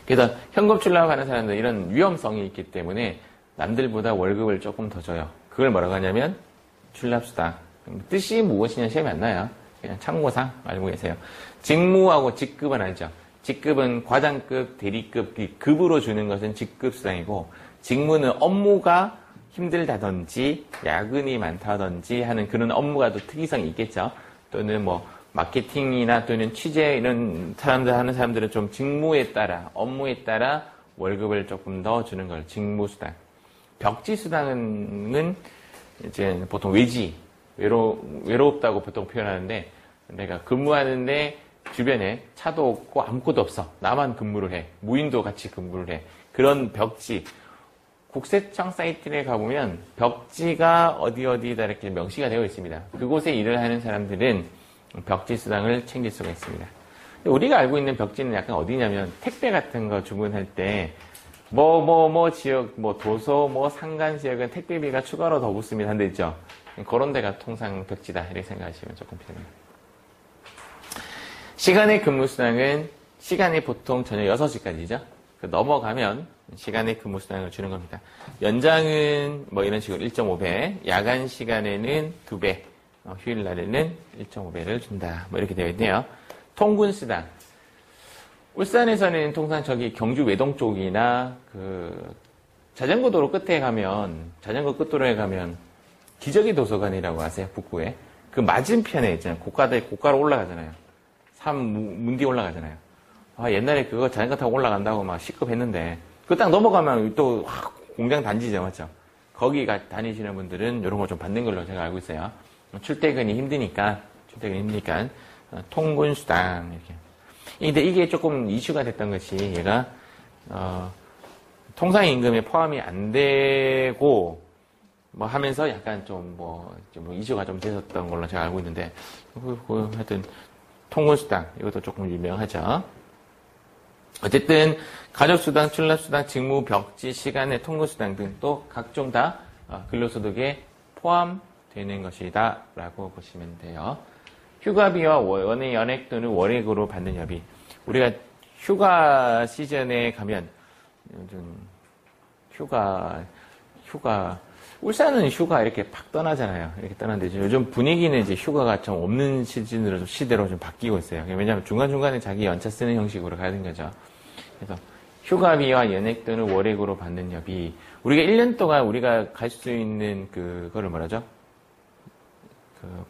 그래서 현금 출납하는 사람들 이런 위험성이 있기 때문에 남들보다 월급을 조금 더 줘요. 그걸 뭐라고 하냐면 출납수당. 뜻이 무엇이냐 시험이 안 나요. 그냥 참고상 알고 계세요. 직무하고 직급은 알죠. 직급은 과장급, 대리급, 급으로 주는 것은 직급수당이고 직무는 업무가 힘들다든지 야근이 많다든지 하는 그런 업무가 또 특이성이 있겠죠. 또는 뭐 마케팅이나 또는 취재 이런 사람들 하는 사람들은 좀 직무에 따라 업무에 따라 월급을 조금 더 주는 걸 직무수당. 벽지수당은 이제 보통 외롭다고 보통 표현하는데 내가 근무하는데 주변에 차도 없고 아무것도 없어. 나만 근무를 해. 무인도 같이 근무를 해. 그런 벽지. 국세청 사이트에 가보면 벽지가 어디다 이렇게 명시가 되어 있습니다. 그곳에 일을 하는 사람들은 벽지 수당을 챙길 수가 있습니다. 우리가 알고 있는 벽지는 약간 어디냐면 택배 같은 거 주문할 때 지역, 도서, 상간 지역은 택배비가 추가로 더 붙습니다. 한 데 있죠. 그런 데가 통상 벽지다. 이렇게 생각하시면 조금 편합니다. 시간의 근무수당은 시간이 보통 저녁 6시까지죠. 넘어가면 시간의 근무수당을 주는 겁니다. 연장은 이런 식으로 1.5배, 야간 시간에는 2배, 휴일 날에는 1.5배를 준다. 이렇게 되어 있네요. 통근수당. 울산에서는 통상 경주 외동 쪽이나 자전거 도로 끝에 가면, 자전거 끝도로에 가면 기저귀 도서관이라고 아세요? 북구에. 그 맞은편에 있잖아요. 고가로 올라가잖아요. 문 뒤에 올라가잖아요. 옛날에 그거 자전거 타고 올라간다고 막 시급했는데, 그 딱 넘어가면 또 공장 단지죠, 맞죠? 거기 다니시는 분들은 이런 거 좀 받는 걸로 제가 알고 있어요. 출퇴근이 힘드니까, 통근수당, 이렇게. 근데 이게 조금 이슈가 됐던 것이 얘가, 통상임금에 포함이 안 되고, 하면서 약간 좀 이슈가 좀 됐었던 걸로 제가 알고 있는데, 하여튼, 통근수당, 이것도 조금 유명하죠. 어쨌든, 가족수당, 출납수당, 직무, 벽지, 시간의 통근수당 등 또 각종 다 근로소득에 포함되는 것이다 라고 보시면 돼요. 휴가비와 원의 연액 또는 월액으로 받는 협의. 우리가 휴가 시즌에 가면 요즘 울산은 휴가 이렇게 팍 떠나잖아요. 이렇게 떠나는데 요즘 분위기는 이제 휴가가 좀 없는 시대로 좀 바뀌고 있어요. 왜냐하면 중간중간에 자기 연차 쓰는 형식으로 가야 되는 거죠. 그래서 휴가비와 연액 또는 월액으로 받는 협의. 우리가 1년 동안 우리가 갈 수 있는 그거를 뭐라죠?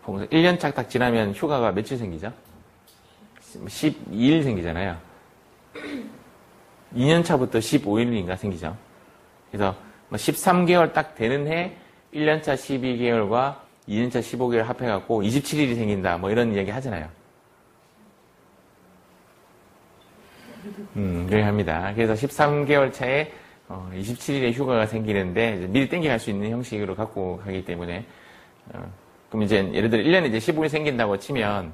1년 딱 지나면 휴가가 며칠 생기죠? 12일 생기잖아요. 2년 차부터 15일인가 생기죠. 그래서 13개월 딱 되는 해 1년 차 12개월과 2년 차 15개월 합해갖고 27일이 생긴다. 이런 이야기 하잖아요. 그렇게 합니다. 그래서 13개월 차에 27일에 휴가가 생기는데 이제 미리 땡겨갈 수 있는 형식으로 갖고 가기 때문에 그럼 이제 예를 들어 1년에 이제 15일 생긴다고 치면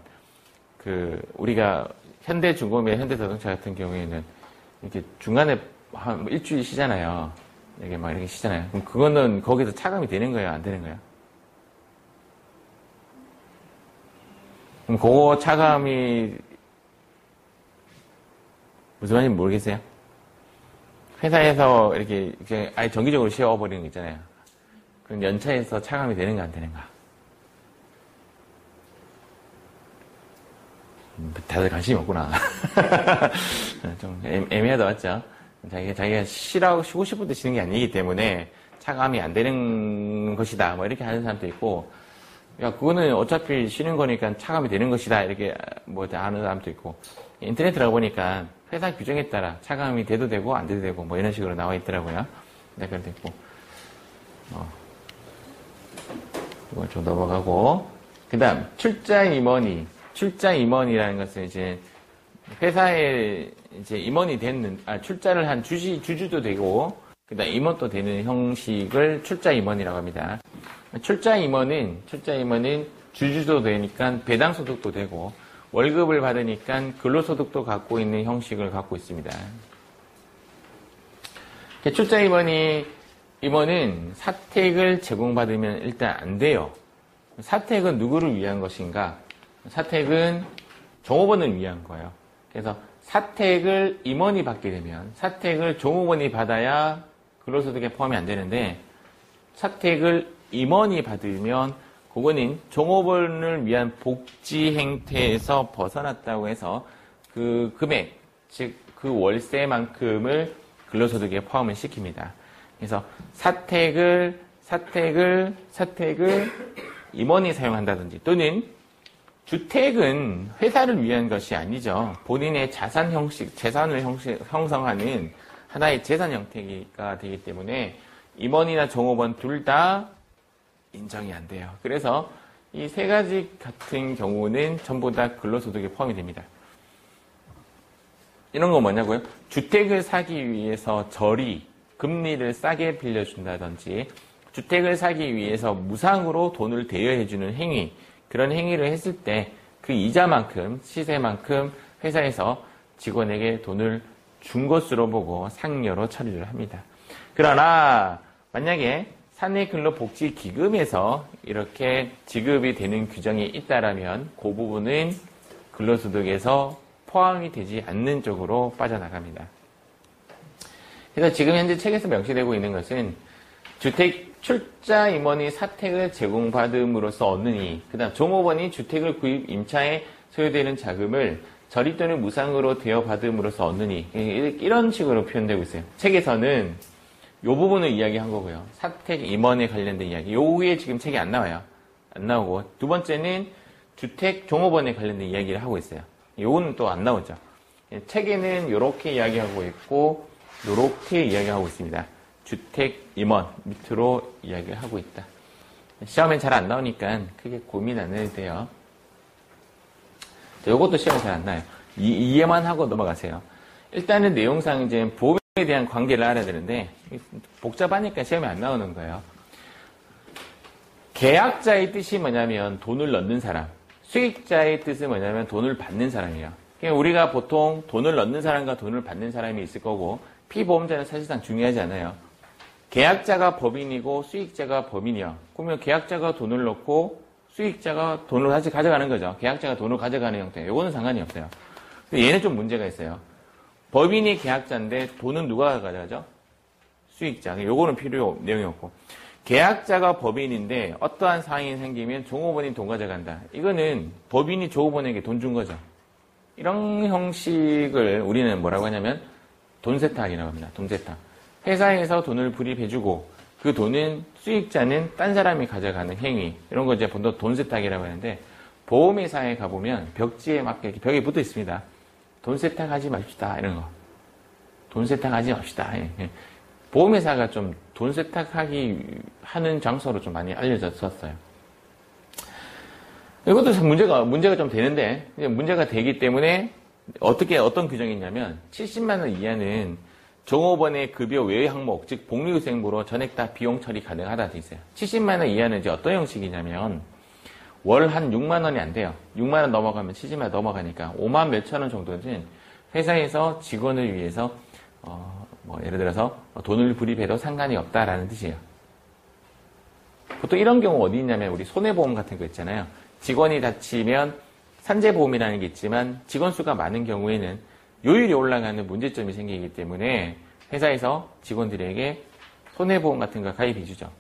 우리가 현대중공업, 현대자동차 같은 경우에는 이렇게 중간에 한 일주일 쉬잖아요. 이렇게 쉬잖아요. 그럼 그거는 거기서 차감이 되는 거예요? 안 되는 거예요? 그럼 그거 차감이 무슨 말인지 모르겠어요? 회사에서 이렇게 아예 정기적으로 쉬어버리는 거 있잖아요. 그럼 연차에서 차감이 되는가 안 되는가? 다들 관심이 없구나. 좀 애매하다, 맞죠? 자기가 쉬고 싶을 때 쉬는 게 아니기 때문에 차감이 안 되는 것이다. 이렇게 하는 사람도 있고, 야, 그거는 어차피 쉬는 거니까 차감이 되는 것이다. 이렇게 뭐 아는 사람도 있고. 인터넷 들어가 보니까 회사 규정에 따라 차감이 돼도 되고 안 돼도 되고 뭐 이런 식으로 나와 있더라고요. 네, 그래도 있고. 이걸 좀 넘어가고. 그 다음, 출자 임원이. 출자 임원이라는 것은 이제 회사에 이제 임원이 됐는, 출자를 한 주주도 되고, 그 다음 임원도 되는 형식을 출자 임원이라고 합니다. 출자 임원은 주주도 되니까 배당소득도 되고, 월급을 받으니까 근로소득도 갖고 있는 형식을 갖고 있습니다. 출자 임원은 사택을 제공받으면 일단 안 돼요. 사택은 누구를 위한 것인가? 사택은 종업원을 위한 거예요. 그래서 사택을 임원이 받게 되면 사택을 종업원이 받아야 근로소득에 포함이 안 되는데 사택을 임원이 받으면 그거는 종업원을 위한 복지 행태에서 벗어났다고 해서 그 금액, 즉 그 월세만큼을 근로소득에 포함을 시킵니다. 그래서 사택을 임원이 사용한다든지 또는 주택은 회사를 위한 것이 아니죠. 본인의 재산을 형성하는 하나의 재산 형태가 되기 때문에 임원이나 종업원 둘 다 인정이 안 돼요. 그래서 이 세 가지 같은 경우는 전부 다 근로소득에 포함이 됩니다. 이런 거 뭐냐고요? 주택을 사기 위해서 금리를 싸게 빌려준다든지 주택을 사기 위해서 무상으로 돈을 대여해주는 행위, 그런 행위를 했을 때 그 이자만큼, 시세만큼 회사에서 직원에게 돈을 준 것으로 보고 상여로 처리를 합니다. 그러나 만약에 사내근로복지기금에서 이렇게 지급이 되는 규정이 있다라면 그 부분은 근로소득에서 포함이 되지 않는 쪽으로 빠져나갑니다. 그래서 지금 현재 책에서 명시되고 있는 것은 주택 출자 임원이 사택을 제공받음으로써 얻는 이익, 그 다음 종업원이 주택을 구입 임차에 소요되는 자금을 저리 또는 무상으로 대여받음으로써 얻는 이익, 이런 식으로 표현되고 있어요. 책에서는 이 부분을 이야기한 거고요. 사택 임원에 관련된 이야기. 요 후에 지금 책이 안 나와요. 안 나오고. 두 번째는 주택 종업원에 관련된 이야기를 하고 있어요. 요거는 또 안 나오죠. 책에는 요렇게 이야기하고 있고, 요렇게 이야기하고 있습니다. 주택 임원 밑으로 이야기를 하고 있다. 시험엔 잘 안 나오니까 크게 고민 안 해도 돼요. 요것도 시험에 잘 안 나요. 이해만 하고 넘어가세요. 일단은 내용상 이제 보험에 대한 관계를 알아야 되는데 복잡하니까 시험에 안 나오는 거예요. 계약자의 뜻이 뭐냐면 돈을 넣는 사람, 수익자의 뜻은 뭐냐면 돈을 받는 사람이에요. 그러니까 우리가 보통 돈을 넣는 사람과 돈을 받는 사람이 있을 거고 피보험자는 사실상 중요하지 않아요. 계약자가 법인이고 수익자가 법인이요. 그러면 계약자가 돈을 넣고 수익자가 돈을 다시 가져가는 거죠. 계약자가 돈을 가져가는 형태. 이거는 상관이 없어요. 얘는 좀 문제가 있어요. 법인이 계약자인데 돈은 누가 가져가죠? 수익자. 요거는 필요 내용이 없고. 계약자가 법인인데 어떠한 상황이 생기면 종업원이 돈 가져간다. 이거는 법인이 종업원에게 돈 준 거죠. 이런 형식을 우리는 뭐라고 하냐면 돈 세탁이라고 합니다. 돈 세탁. 회사에서 돈을 불입해주고 그 돈은 수익자는 딴 사람이 가져가는 행위. 이런 거 이제 보통 돈 세탁이라고 하는데 보험회사에 가보면 벽지에 막 이렇게 벽에 붙어 있습니다. 돈 세탁하지 맙시다. 이런 거. 돈 세탁하지 맙시다. 보험회사가 좀 돈 세탁하는 장소로 좀 많이 알려졌었어요. 이것도 문제가 좀 되는데, 문제가 되기 때문에 어떤 규정이 있냐면, 70만원 이하는 종업원의 급여 외의 항목, 즉, 복리후생부로 전액 다 비용 처리 가능하다 돼 있어요. 70만원 이하는 이제 어떤 형식이냐면, 월 한 6만원이 안 돼요. 6만원 넘어가면 70만원 넘어가니까 5만 몇천원 정도는 회사에서 직원을 위해서, 예를 들어서 돈을 불입해도 상관이 없다라는 뜻이에요. 보통 이런 경우 어디 있냐면 우리 손해보험 같은 거 있잖아요. 직원이 다치면 산재보험이라는 게 있지만 직원 수가 많은 경우에는 요율이 올라가는 문제점이 생기기 때문에 회사에서 직원들에게 손해보험 같은 거 가입해 주죠.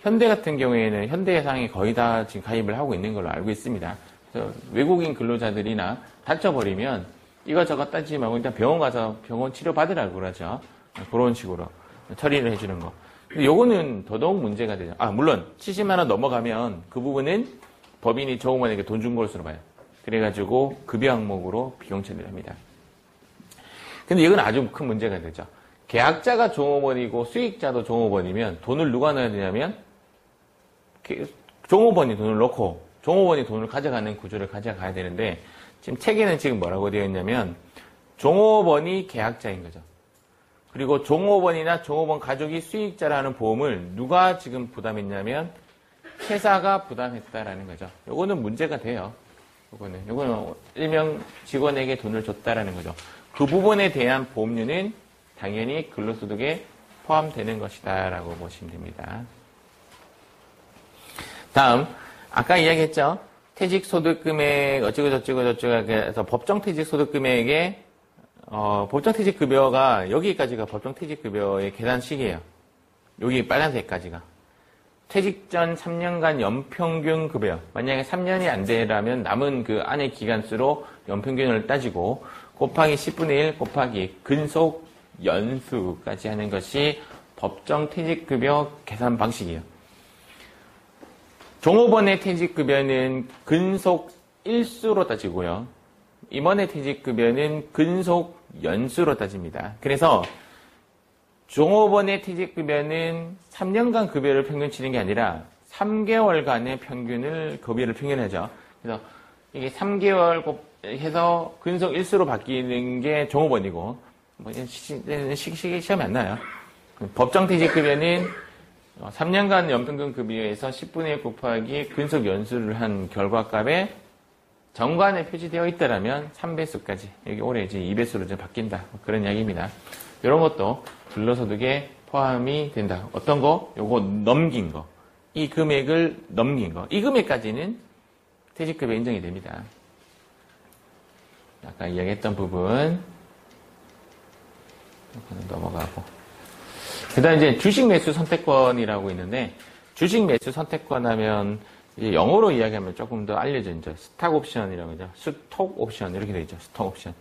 현대 같은 경우에는 현대해상이 거의 다 지금 가입을 하고 있는 걸로 알고 있습니다. 그래서 외국인 근로자들이나 다쳐버리면 이것저것 따지지 말고 일단 병원 가서 병원 치료 받으라고 그러죠. 그런 식으로 처리를 해주는 거. 근데 요거는 더더욱 문제가 되죠. 물론 70만 원 넘어가면 그 부분은 법인이 종업원에게 돈 준 것으로 봐요. 그래가지고 급여 항목으로 비용 처리를 합니다. 근데 이건 아주 큰 문제가 되죠. 계약자가 종업원이고 수익자도 종업원이면 돈을 누가 넣어야 되냐면 종업원이 돈을 넣고 종업원이 돈을 가져가는 구조를 가져가야 되는데 지금 책에는 지금 뭐라고 되어 있냐면 종업원이 계약자인 거죠. 그리고 종업원이나 종업원 가족이 수익자라는 보험을 누가 지금 부담했냐면 회사가 부담했다라는 거죠. 요거는 문제가 돼요. 요거는 일명 직원에게 돈을 줬다라는 거죠. 그 부분에 대한 보험료는 당연히 근로소득에 포함되는 것이다라고 보시면 됩니다. 다음 아까 이야기했죠. 퇴직소득금액 어쩌고 해서 법정퇴직소득금액의 법정퇴직급여가 여기까지가 법정퇴직급여의 계산식이에요. 여기 빨간색까지가. 퇴직 전 3년간 연평균 급여. 만약에 3년이 안 되라면 남은 그 안의 기간수로 연평균을 따지고 곱하기 10분의 1 곱하기 근속 연수까지 하는 것이 법정퇴직급여 계산 방식이에요. 종업원의 퇴직급여는 근속 일수로 따지고요. 임원의 퇴직급여는 근속 연수로 따집니다. 그래서 종업원의 퇴직급여는 3년간 급여를 평균 치는 게 아니라 3개월간의 급여를 평균하죠. 그래서 이게 3개월 해서 근속 일수로 바뀌는 게 종업원이고, 시험이 안 나요. 법정 퇴직급여는 3년간 연평균 급여에서 10분의 1 곱하기 근속 연수를 한 결과값에 정관에 표시되어 있다라면 3배수까지, 여기 올해 이제 2배수로 이제 바뀐다. 그런 이야기입니다. 이런 것도 근로소득에 포함이 된다. 어떤 거? 요거 넘긴 거. 이 금액을 넘긴 거. 이 금액까지는 퇴직급여 인정이 됩니다. 아까 이야기했던 부분. 넘어가고. 그 다음 이제 주식 매수 선택권이라고 있는데, 주식 매수 선택권 하면, 이제 영어로 이야기하면 조금 더 알려져 있죠. 스탁 옵션이라고 하죠. 스톡 옵션. 이렇게 되어 있죠. 스톡 옵션.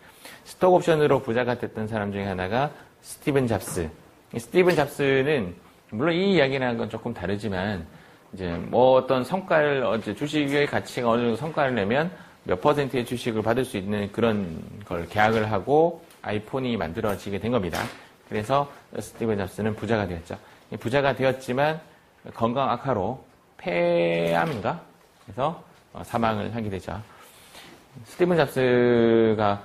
스톡 옵션으로 부자가 됐던 사람 중에 하나가 스티븐 잡스. 스티븐 잡스는, 물론 이 이야기는 건 조금 다르지만, 이제 뭐 어떤 성과를, 주식의 가치가 어느 정도 성과를 내면 몇 퍼센트의 주식을 받을 수 있는 그런 걸 계약을 하고 아이폰이 만들어지게 된 겁니다. 그래서 스티븐 잡스는 부자가 되었죠. 부자가 되었지만 건강 악화로 폐암인가? 그래서 사망을 하게 되죠. 스티븐 잡스가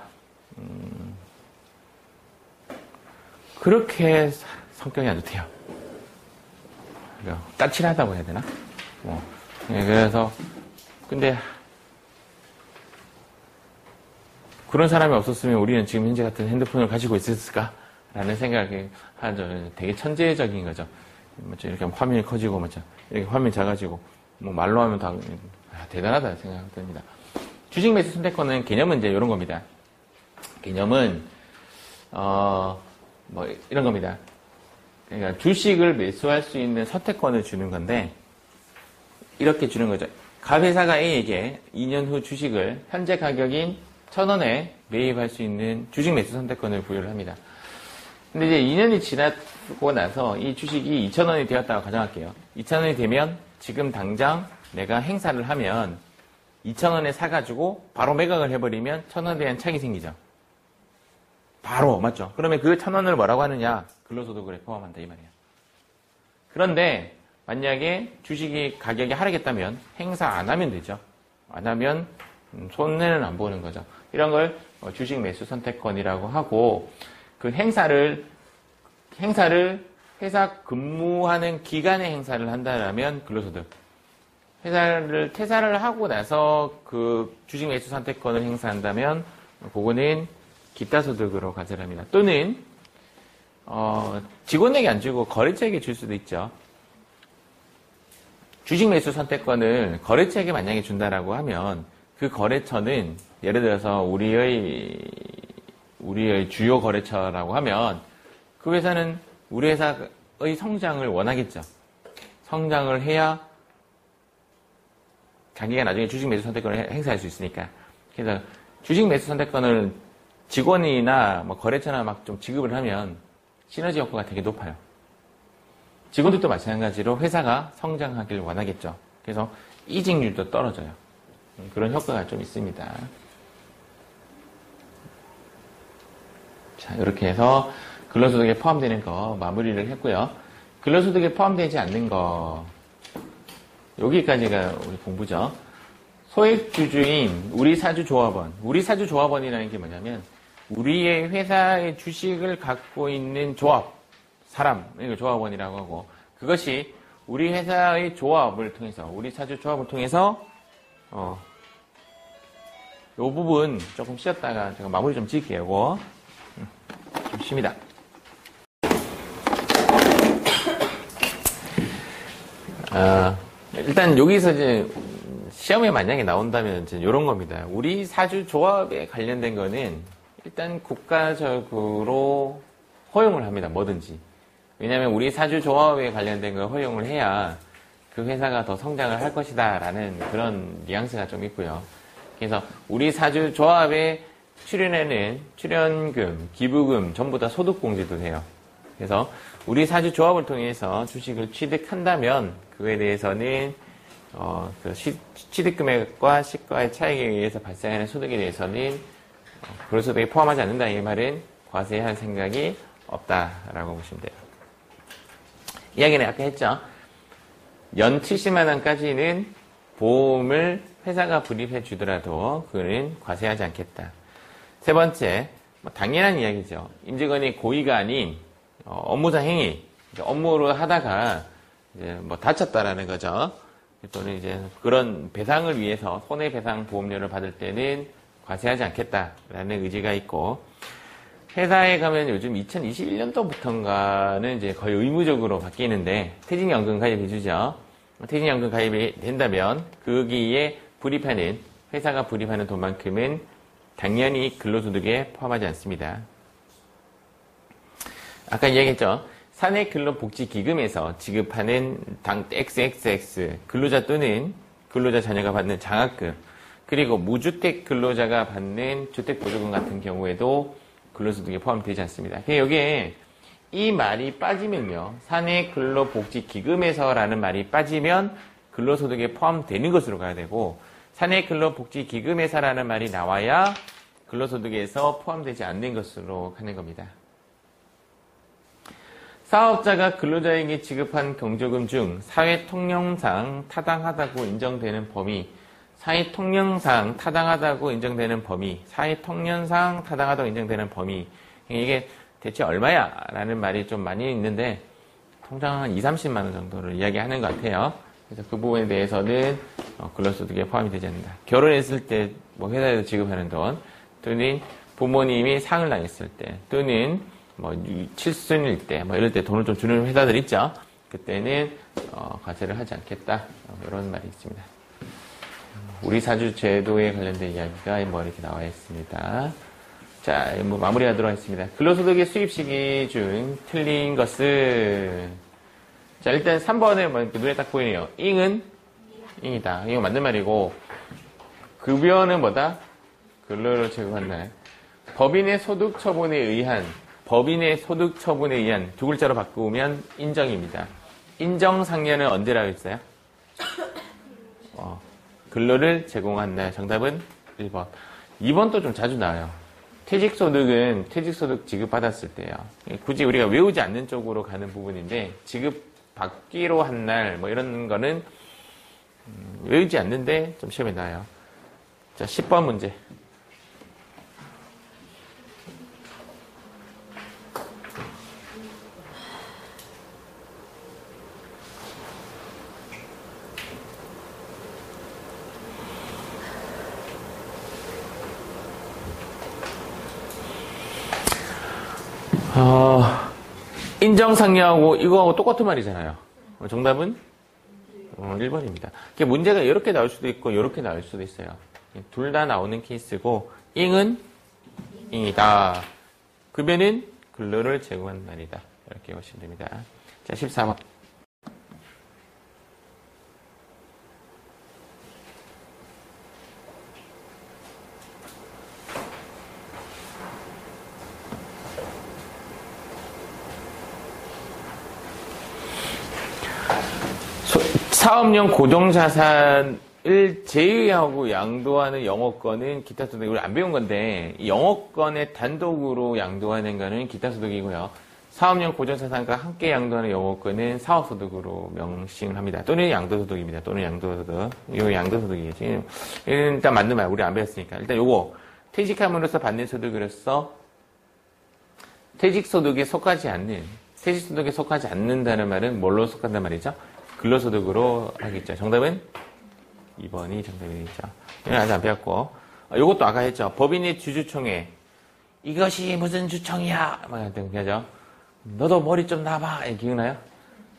그렇게 성격이 안 좋대요. 까칠하다고 해야 되나? 그래서 근데 그런 사람이 없었으면 우리는 지금 현재 같은 핸드폰을 가지고 있었을까? 라는 생각이 하죠. 되게 천재적인 거죠. 이렇게 화면이 커지고, 이렇게 화면이 작아지고, 말로 하면 다, 대단하다 생각됩니다. 주식 매수 선택권은 개념은 이제 이런 겁니다. 개념은, 이런 겁니다. 그러니까 주식을 매수할 수 있는 선택권을 주는 건데, 이렇게 주는 거죠. 갑회사가 A에게 2년 후 주식을 현재 가격인 1,000원에 매입할 수 있는 주식 매수 선택권을 부여를 합니다. 근데 이제 2년이 지나고 나서 이 주식이 2,000원이 되었다고 가정할게요. 2,000원이 되면 지금 당장 내가 행사를 하면 2,000원에 사가지고 바로 매각을 해버리면 1,000원에 대한 차익이 생기죠. 바로, 맞죠? 그러면 그 1,000원을 뭐라고 하느냐? 근로소득에 포함한다, 이 말이에요. 그런데 만약에 주식이 가격이 하락했다면 행사 안 하면 되죠. 안 하면 손해는 안 보는 거죠. 이런 걸 주식 매수 선택권이라고 하고, 그 행사를 회사 근무하는 기간에 행사를 한다면 근로소득. 회사를 퇴사를 하고 나서 그 주식 매수 선택권을 행사한다면 그거는 기타소득으로 가져갑니다. 또는 직원에게 안 주고 거래처에게 줄 수도 있죠. 주식 매수 선택권을 거래처에게 만약에 준다라고 하면 그 거래처는 예를 들어서 우리의 주요 거래처라고 하면 그 회사는 우리 회사의 성장을 원하겠죠. 성장을 해야 자기가 나중에 주식 매수 선택권을 행사할 수 있으니까. 그래서 주식 매수 선택권을 직원이나 거래처나 막 좀 지급을 하면 시너지 효과가 되게 높아요. 직원들도 마찬가지로 회사가 성장하길 원하겠죠. 그래서 이직률도 떨어져요. 그런 효과가 좀 있습니다. 자, 이렇게 해서 근로소득에 포함되는 거 마무리를 했고요. 근로소득에 포함되지 않는 거, 여기까지가 우리 공부죠. 소액주주인 우리 사주조합원. 우리 사주조합원이라는 게 뭐냐면 우리의 회사의 주식을 갖고 있는 조합, 사람, 이걸 조합원이라고 하고, 그것이 우리 회사의 조합을 통해서, 우리 사주조합을 통해서 요 부분 조금 쉬었다가 제가 마무리 좀 지을게요. 요거 좀 쉽니다. 일단 여기서 이제 시험에 만약에 나온다면 이제 이런 겁니다. 우리 사주 조합에 관련된 거는 일단 국가적으로 허용을 합니다. 뭐든지. 왜냐하면 우리 사주 조합에 관련된 걸 허용을 해야 그 회사가 더 성장을 할 것이다 라는 그런 뉘앙스가 좀 있고요. 그래서 우리 사주 조합에 출연하는 출연금, 기부금 전부 다 소득공제도 돼요. 그래서 우리 사주 조합을 통해서 주식을 취득한다면 그거에 대해서는 그 취득금액과 시가의 차익에 의해서 발생하는 소득에 대해서는 근로소득에 포함하지 않는다. 이 말은 과세할 생각이 없다라고 보시면 돼요. 이야기는 아까 했죠. 연 70만 원까지는 보험을 회사가 불입해 주더라도 그거는 과세하지 않겠다. 세 번째, 당연한 이야기죠. 임직원이 고의가 아닌 업무상 행위, 업무를 하다가 이제 다쳤다라는 거죠. 또는 이제 그런 배상을 위해서 손해배상 보험료를 받을 때는 과세하지 않겠다라는 의지가 있고, 회사에 가면 요즘 2021년도부터인가는 이제 거의 의무적으로 바뀌는데 퇴직연금 가입해 주죠. 퇴직연금 가입이 된다면 거기에 불입하는, 회사가 불입하는 돈만큼은 당연히 근로소득에 포함하지 않습니다. 아까 이야기했죠. 사내근로복지기금에서 지급하는 당 XXX 근로자 또는 근로자 자녀가 받는 장학금, 그리고 무주택 근로자가 받는 주택보조금 같은 경우에도 근로소득에 포함되지 않습니다. 여기에 이 말이 빠지면요, 사내근로복지기금에서라는 말이 빠지면 근로소득에 포함되는 것으로 가야 되고, 사내근로복지기금에서라는 말이 나와야 근로소득에서 포함되지 않는 것으로 가는 겁니다. 사업자가 근로자에게 지급한 경조금 중 사회통념상 타당하다고 인정되는 범위, 사회통념상 타당하다고 인정되는 범위, 사회통념상 타당하다고 인정되는 범위, 이게 대체 얼마야? 라는 말이 좀 많이 있는데 통장 한 20, 30만 원 정도를 이야기하는 것 같아요. 그래서 그 부분에 대해서는 근로소득에 포함이 되지 않는다. 결혼했을 때 회사에서 지급하는 돈, 또는 부모님이 상을 당했을 때, 또는 칠순일 때, 이럴 때 돈을 좀 주는 회사들 있죠. 그때는 과세를 하지 않겠다. 이런 말이 있습니다. 우리 사주 제도에 관련된 이야기가 이렇게 나와 있습니다. 자, 마무리하도록 하겠습니다. 근로소득의 수입 시기 중 틀린 것은, 자, 일단 3번에 눈에 딱 보이네요. 잉은 잉이다. 이거 맞는 말이고, 급여는 뭐다? 근로를 제공한 날. 법인의 소득 처분에 의한 두 글자로 바꾸면 인정입니다. 인정상여는 언제라고 했어요? 근로를 제공한 날. 정답은 1번. 2번도 좀 자주 나와요. 퇴직소득은 퇴직소득 지급받았을 때요. 굳이 우리가 외우지 않는 쪽으로 가는 부분인데, 지급받기로 한 날, 이런 거는 외우지 않는데 좀 시험에 나와요. 자, 10번 문제. 인정상여하고 이거하고 똑같은 말이잖아요. 정답은 1번입니다. 문제가 이렇게 나올 수도 있고 이렇게 나올 수도 있어요. 둘 다 나오는 케이스고, 잉은 잉이다. 급여는 근로를 제공한 날이다. 이렇게 보시면 됩니다. 자, 14번. 사업용 고정자산을 제외하고 양도하는 영업권은 기타 소득, 우리 안 배운 건데, 이 영업권의 단독으로 양도하는 거는 기타 소득이고요. 사업용 고정자산과 함께 양도하는 영업권은 사업소득으로 명칭을 합니다. 또는 양도소득입니다. 또는 양도소득. 이거 양도소득이겠지. 일단 맞는 말, 우리 안 배웠으니까. 일단 요거, 퇴직함으로써 받는 소득으로서 퇴직소득에 속하지 않는다는 말은 뭘로 속한단 말이죠? 근로소득으로 하겠죠. 정답은 2번이 정답이겠죠. 이건 아직 안 배웠고. 요것도 아까 했죠. 법인의 주주총회. 이것이 무슨 주총이야! 막 하죠. 너도 머리 좀 놔봐. 기억나요?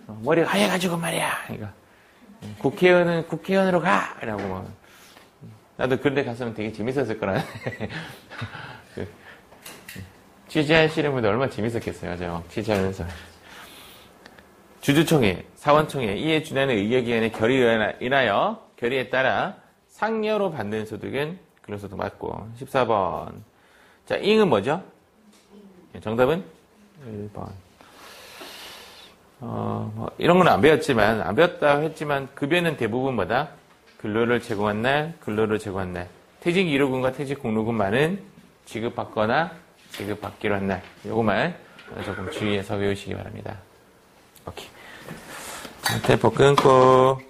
머리가 하얘가지고 말이야. 그러니까 국회의원은 국회의원으로 가! 라고 막. 나도 그런데 갔으면 되게 재밌었을 거라. 취재하시는 분들 얼마나 재밌었겠어요. 맞아요. 취재하면서. 주주총회, 사원총회, 이에 준하는 의결기관의 결의에 인하여 결의에 따라 상여로 받는 소득은 근로소득 맞고. 14번. 자, 잉은 뭐죠? 정답은 1번. 이런 건 안 배웠다고 했지만, 급여는 대부분 뭐다? 근로를 제공한 날, 근로를 제공한 날. 퇴직 이로금과 퇴직 공로금만은 지급받거나 지급받기로 한 날. 요거만 조금 주의해서 외우시기 바랍니다. 오케이. 자, 템포 끊고.